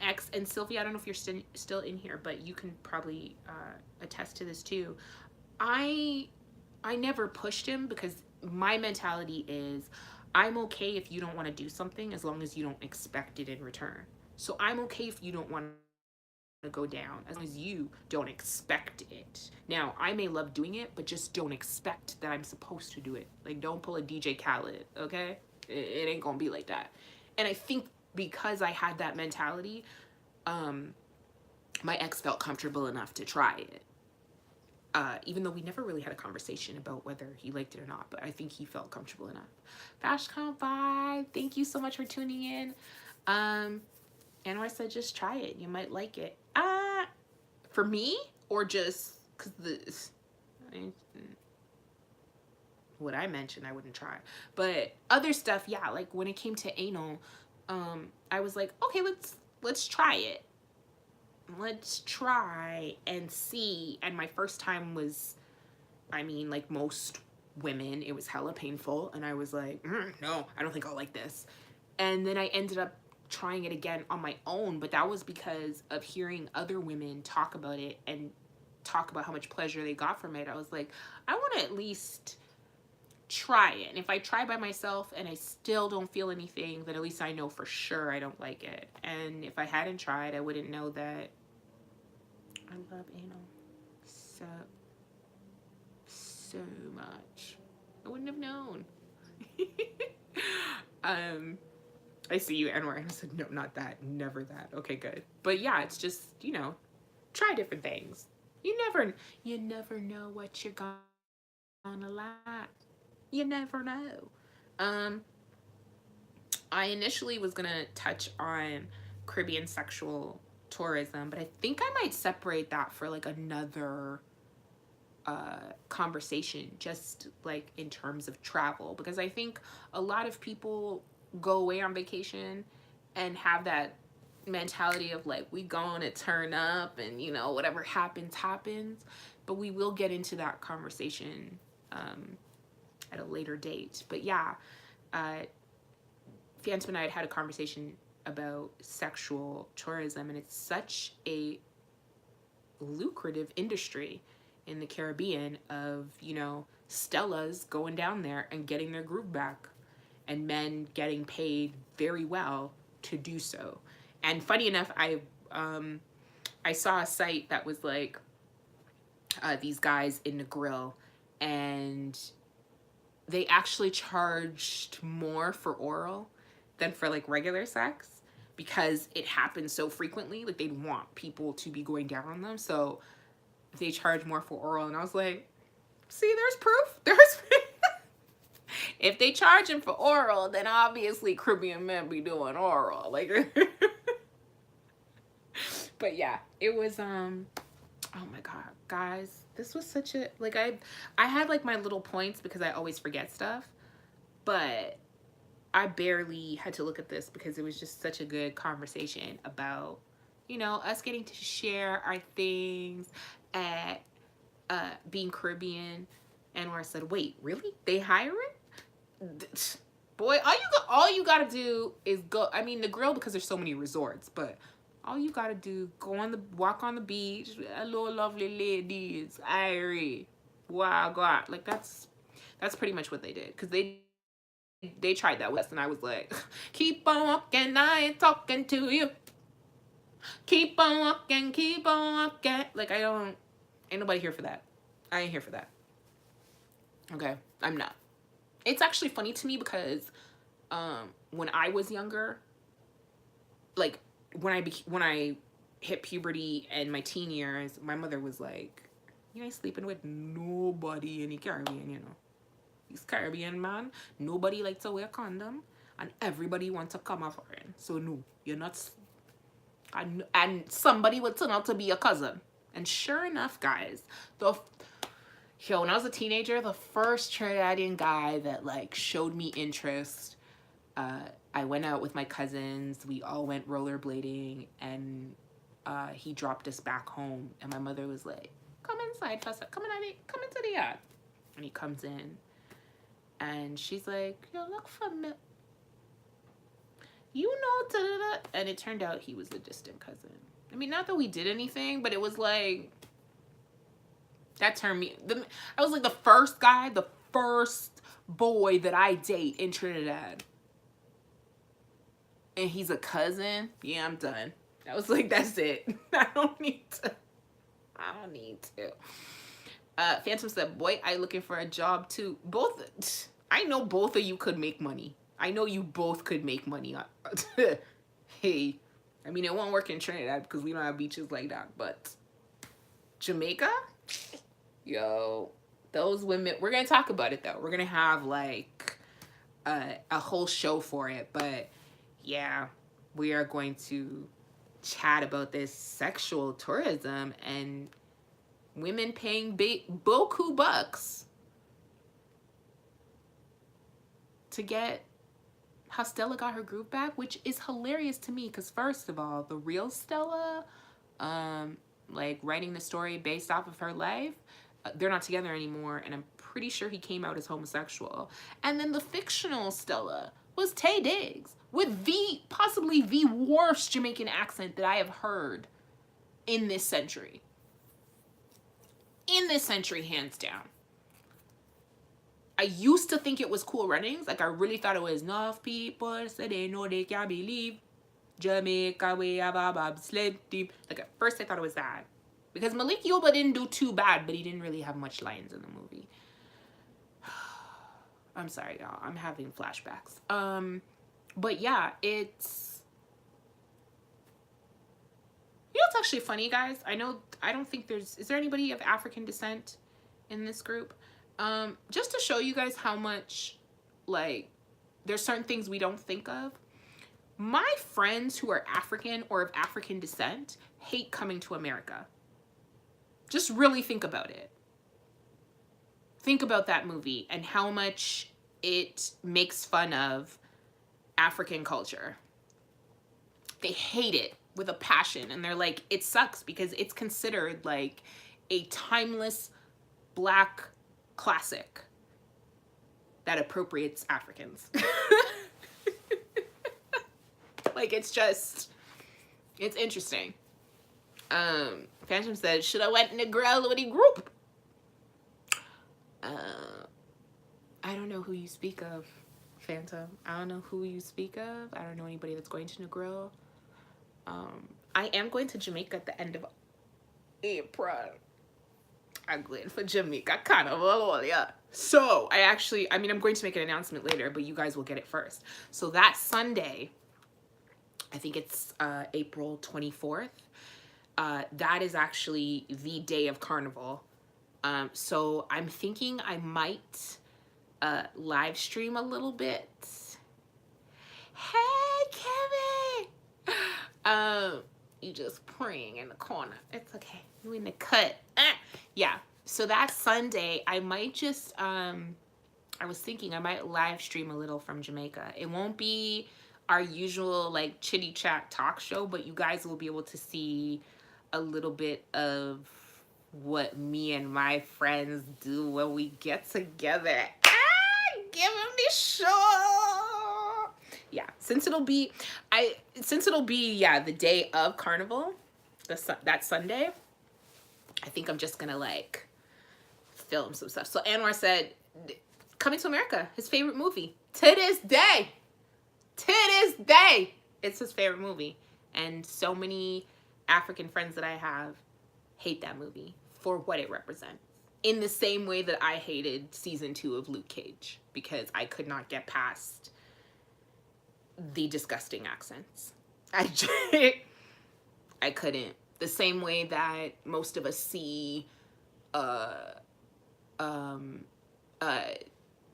ex, and Sylvia, I don't know if you're still in here, but you can probably attest to this too. I never pushed him because my mentality is I'm okay if you don't want to do something as long as you don't expect it in return. So I'm okay if you don't want to go down as long as you don't expect it. Now, I may love doing it, but just don't expect that I'm supposed to do it. Like, don't pull a DJ Khaled, okay? It ain't gonna be like that. And I think because I had that mentality, my ex felt comfortable enough to try it. Even though we never really had a conversation about whether he liked it or not, but I think he felt comfortable enough. FashCon 5, thank you so much for tuning in. Anwar said just try it. You might like it. For me, or just because what I mentioned I wouldn't try. But other stuff, yeah, like when it came to anal, I was like, okay, let's try it. Let's try and see. And my first time was, I mean, like most women, it was hella painful. And I was like, no, I don't think I'll like this. And then I ended up trying it again on my own, but that was because of hearing other women talk about it and talk about how much pleasure they got from it. I was like, I want to at least try it. And if I try by myself and I still don't feel anything, then at least I know for sure I don't like it. And if I hadn't tried, I wouldn't know that. I love anal so much. I wouldn't have known. I see you, Anwar. And I said, no, not that. Never that. Okay, good. But yeah, it's just, you know, try different things. You never know what you're gonna like. You never know. I initially was gonna touch on Caribbean sexual tourism, but I think I might separate that for like another conversation, just like in terms of travel, because I think a lot of people go away on vacation and have that mentality of like, we gonna turn up and, you know, whatever happens happens. But we will get into that conversation at a later date. But yeah, Phantom and I had a conversation about sexual tourism, and it's such a lucrative industry in the Caribbean of, you know, Stellas going down there and getting their groove back, and men getting paid very well to do so. And funny enough, I saw a site that was like these guys in the grill, and they actually charged more for oral than for like regular sex because it happens so frequently. Like, they'd want people to be going down on them, so they charge more for oral. And I was like, see, there's proof. There's if they charge them for oral, then obviously Caribbean men be doing oral. Like, but yeah, it was oh my god, guys, this was such a, like, I had like my little points because I always forget stuff, but I barely had to look at this because it was just such a good conversation about, you know, us getting to share our things at being Caribbean. And where I said, wait, really? They hiring? Boy, all you gotta do is go. I mean, the grill, because there's so many resorts, but all you gotta do, walk on the beach. Hello, lovely ladies. Irie. Wow, God. Like, that's pretty much what they did. Because they tried that with us, and I was like, keep on walking, I ain't talking to you. Keep on walking, keep on walking. Like, ain't nobody here for that. I ain't here for that. Okay, I'm not. It's actually funny to me because when I was younger, like, when I hit puberty and my teen years, my mother was like, you ain't sleeping with nobody in the Caribbean, you know. These Caribbean man, nobody like to wear condom, and everybody wants to come off in. So no, you're not. And somebody would turn out to be your cousin. And sure enough, guys, when I was a teenager, the first Trinidadian guy that like showed me interest, I went out with my cousins. We all went rollerblading, and he dropped us back home. And my mother was like, "Come inside, Fessa. Come into the yard." And he comes in, and she's like, "You look familiar. You know, da-da-da." And it turned out he was a distant cousin. I mean, not that we did anything, but it was like, that turned me. I was like the first boy that I date in Trinidad, and he's a cousin. Yeah, I'm done. I was like, that's it. I don't need to. Phantom said, boy, I looking for a job too. I know both of you could make money. I know you both could make money. Hey, I mean, it won't work in Trinidad because we don't have beaches like that, but Jamaica? Yo, those women, we're going to talk about it though. We're going to have like a whole show for it, but yeah, we are going to chat about this sexual tourism and women paying boku bucks to get how Stella got her groove back, which is hilarious to me because, first of all, the real Stella, like writing the story based off of her life, they're not together anymore, and I'm pretty sure he came out as homosexual. And then the fictional Stella was Taye Diggs with possibly the worst Jamaican accent that I have heard in this century. In this century, hands down. I used to think it was Cool Runnings. Like, I really thought it was, enough people say they know they can't believe Jamaica, we have a bobsled team. Like, at first I thought it was that. Because Malik Yoba didn't do too bad, but he didn't really have much lines in the movie. I'm sorry, y'all. I'm having flashbacks. But yeah, it's... You know what's actually funny, guys? I don't think there's... Is there anybody of African descent in this group? Just to show you guys how much, like, there's certain things we don't think of. My friends who are African or of African descent hate coming to America. Just really think about it. Think about that movie and how much it makes fun of African culture. They hate it with a passion, and they're like, it sucks because it's considered like a timeless Black classic that appropriates Africans. Like, it's interesting. Phantom said, should I went in a grill with the group? I don't know who you speak of, Phantom. I don't know who you speak of. I don't know anybody that's going to Negril. I am going to Jamaica at the end of April. I'm going for Jamaica Carnival, yeah. So, I'm going to make an announcement later, but you guys will get it first. So that Sunday, I think it's April 24th, that is actually the day of Carnival. So I'm thinking I might live stream a little bit. Hey, Kevin! You just praying in the corner. It's okay. You in the cut. Yeah. So that Sunday, I might just, I was thinking I might live stream a little from Jamaica. It won't be our usual, like, chitty chat talk show, but you guys will be able to see a little bit of what me and my friends do when we get together. Give them the show. Yeah, since it'll be the day of Carnival, that Sunday, I think I'm just gonna like film some stuff. So Anwar said, Coming to America, his favorite movie. To this day, it's his favorite movie. And so many African friends that I have hate that movie for what it represents. In the same way that I hated season 2 of Luke Cage because I could not get past the disgusting accents. I couldn't. The same way that most of us see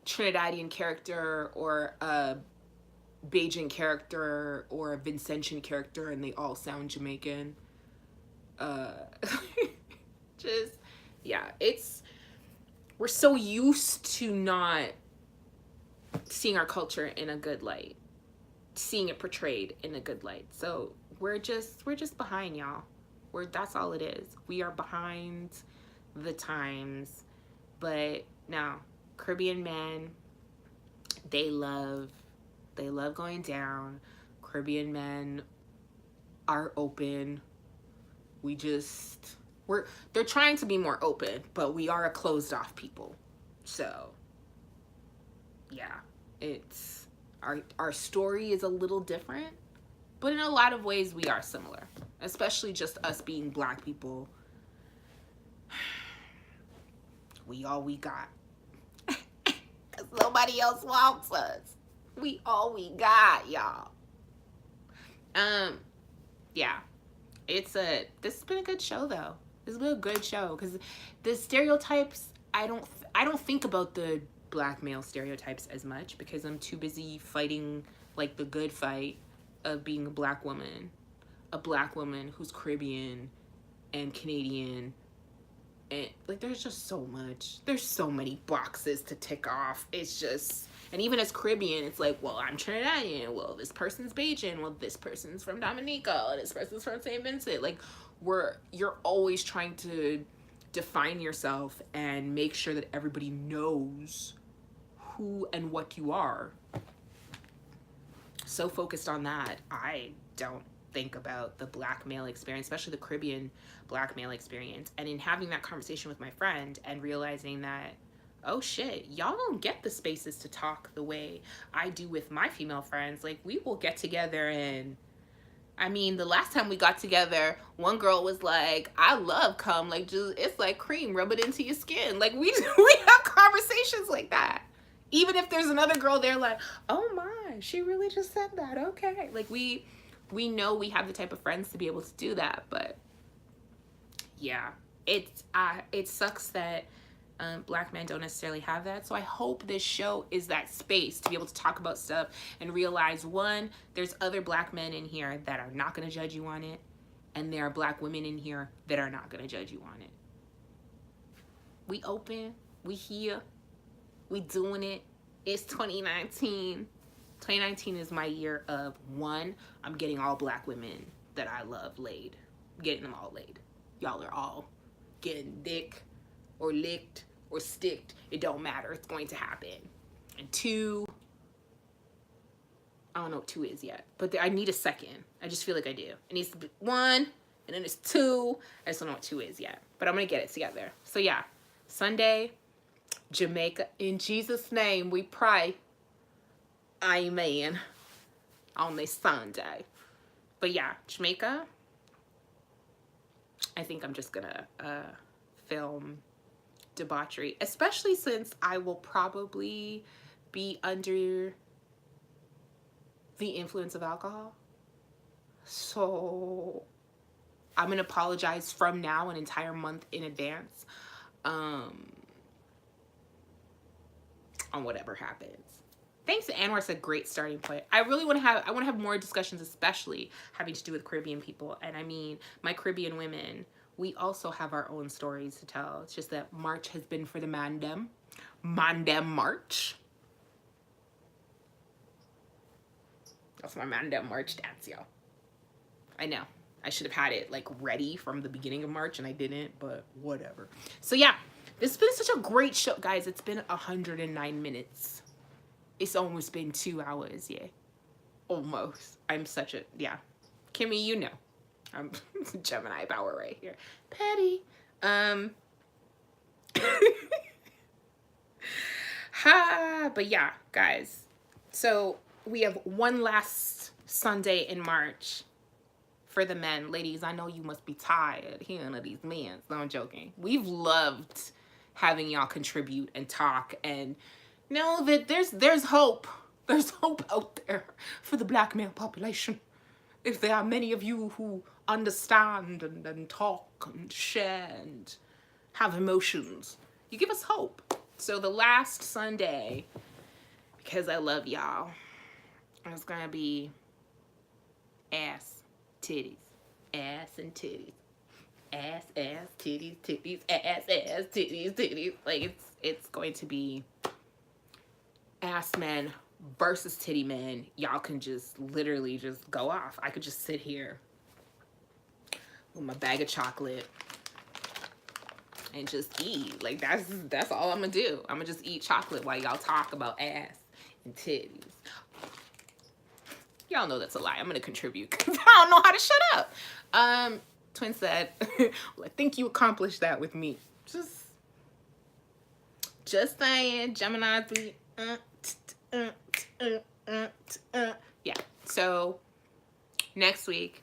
Trinidadian character or a Bajan character or a Vincentian character and they all sound Jamaican. Just, yeah, we're so used to not seeing our culture in a good light, seeing it portrayed in a good light. So we're just behind, y'all. That's all it is. We are behind the times. But now, Caribbean men, they love going down. Caribbean men are open. They're trying to be more open, but we are a closed off people. So yeah, it's our story is a little different, but in a lot of ways we are similar, especially just us being Black people. We all we got. Cause nobody else wants us. We all we got, y'all. Yeah. This has been a good show though. This has been a good show because the stereotypes, I don't think about the Black male stereotypes as much because I'm too busy fighting like the good fight of being a Black woman who's Caribbean and Canadian. And like there's just so much. There's so many boxes to tick off. It's just, and even as Caribbean, it's like, well, I'm Trinidadian. Well, this person's Bajan. Well, this person's from Dominica. This person's from St. Vincent. Like, you're always trying to define yourself and make sure that everybody knows who and what you are. So focused on that, I don't think about the Black male experience, especially the Caribbean Black male experience. And in having that conversation with my friend and realizing that, oh shit, y'all don't get the spaces to talk the way I do with my female friends. Like, we will get together and, I mean, the last time we got together, one girl was like, I love cum, like, just, it's like cream, rub it into your skin. Like, we have conversations like that. Even if there's another girl there like, oh my, she really just said that, okay. Like, we know we have the type of friends to be able to do that, but yeah, it sucks that Black men don't necessarily have that. So I hope this show is that space to be able to talk about stuff and realize, one, there's other Black men in here that are not going to judge you on it, and there are Black women in here that are not going to judge you on it. We open, we here, we doing it. It's 2019. 2019 is my year of, one, I'm getting all Black women that I love laid. I'm getting them all laid. Y'all are all getting dick or licked or sticked. It don't matter. It's going to happen. And two, I don't know what 2 is yet, but I need a second. I just feel like I do. It needs to be 1, and then it's 2. I just don't know what 2 is yet, but I'm gonna get it together. So yeah, Sunday, Jamaica. In Jesus' name we pray. Amen. On this Sunday. But yeah, Jamaica. I think I'm just gonna film debauchery, especially since I will probably be under the influence of alcohol. So I'm gonna apologize from now an entire month in advance on whatever happens. Thanks to Anwar, it's a great starting point. I really want to have more discussions, especially having to do with Caribbean people. And I mean, my Caribbean women, we also have our own stories to tell. It's just that March has been for the Mandem. Mandem March. That's my Mandem March dance, y'all. I know. I should have had it like ready from the beginning of March and I didn't, but whatever. So yeah, this has been such a great show. Guys, it's been 109 minutes. It's almost been 2 hours, yeah. Almost. I'm such a, yeah. Kimmy, you know. I'm Gemini power right here. Petty. But yeah, guys. So we have one last Sunday in March for the men. Ladies, I know you must be tired hearing of these men. No, I'm joking. We've loved having y'all contribute and talk and know that there's hope. There's hope out there for the black male population. If there are many of you who understand and talk and share and have emotions, you give us hope. So the last Sunday, because I love y'all, it's gonna be ass, titties, ass and titties, ass, titties, titties, ass, titties, titties. Like it's going to be ass men versus titty men. Y'all can just literally just go off. I could just sit here with my bag of chocolate and just eat. Like that's all I'm gonna do. I'm gonna just eat chocolate while y'all talk about ass and titties. Y'all know that's a lie. I'm gonna contribute because I don't know how to shut up. Twin said, well, I think you accomplished that with me. Just saying, Gemini 3. Yeah, so next week,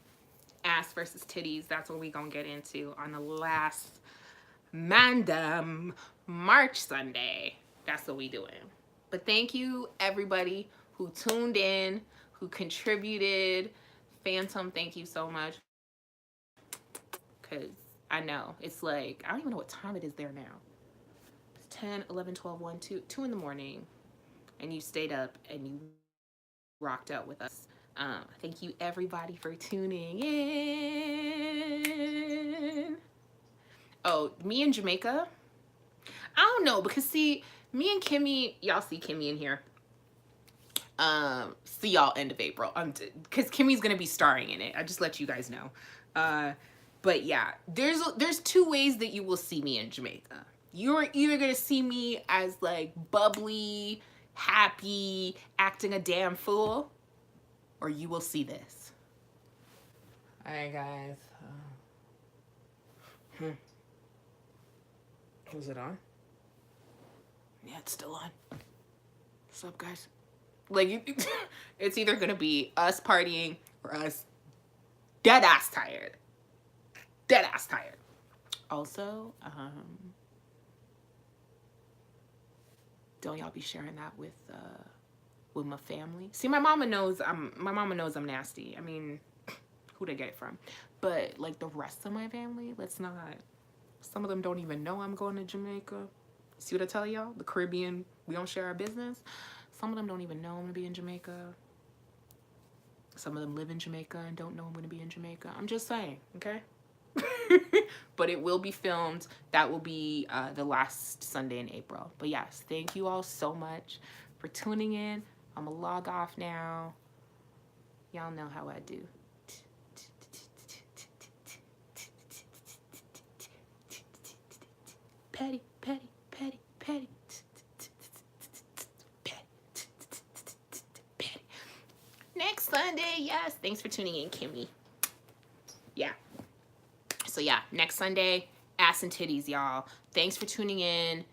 ass versus titties. That's what we gonna get into on the last Mandem March Sunday. That's what we doing. But thank you everybody who tuned in, who contributed. Phantom, thank you so much. Because I know it's like, I don't even know what time it is there now. It's 10, 11, 12, 1, 2 in the morning. And you stayed up and you rocked out with us. Thank you everybody for tuning in. Oh, me in Jamaica? I don't know, because see, me and Kimmy, y'all see Kimmy in here. See y'all end of April. Because Kimmy's gonna be starring in it. I just let you guys know. But yeah, there's 2 ways that you will see me in Jamaica. You're either gonna see me as like bubbly, happy, acting a damn fool, or you will see this. All right, guys. Was it on? Yeah, it's still on. What's up, guys? Like, it's either gonna be us partying or us dead ass tired. Dead ass tired. Also, don't y'all be sharing that with my family. See, my mama knows I'm nasty. I mean, who'd I get it from? But like the rest of my family, let's not. Some of them don't even know I'm going to Jamaica. See what I tell y'all? The Caribbean, we don't share our business. Some of them don't even know I'm gonna be in Jamaica. Some of them live in Jamaica and don't know I'm gonna be in Jamaica. I'm just saying, okay? But it will be filmed. That will be the last Sunday in April. But yes, thank you all so much for tuning in. I'm gonna log off now. Y'all know how I do. Petty, petty, petty, petty. Sunday. Yes. Thanks for tuning in, Kimmy. Yeah. So yeah, next Sunday, ass and titties, y'all. Thanks for tuning in.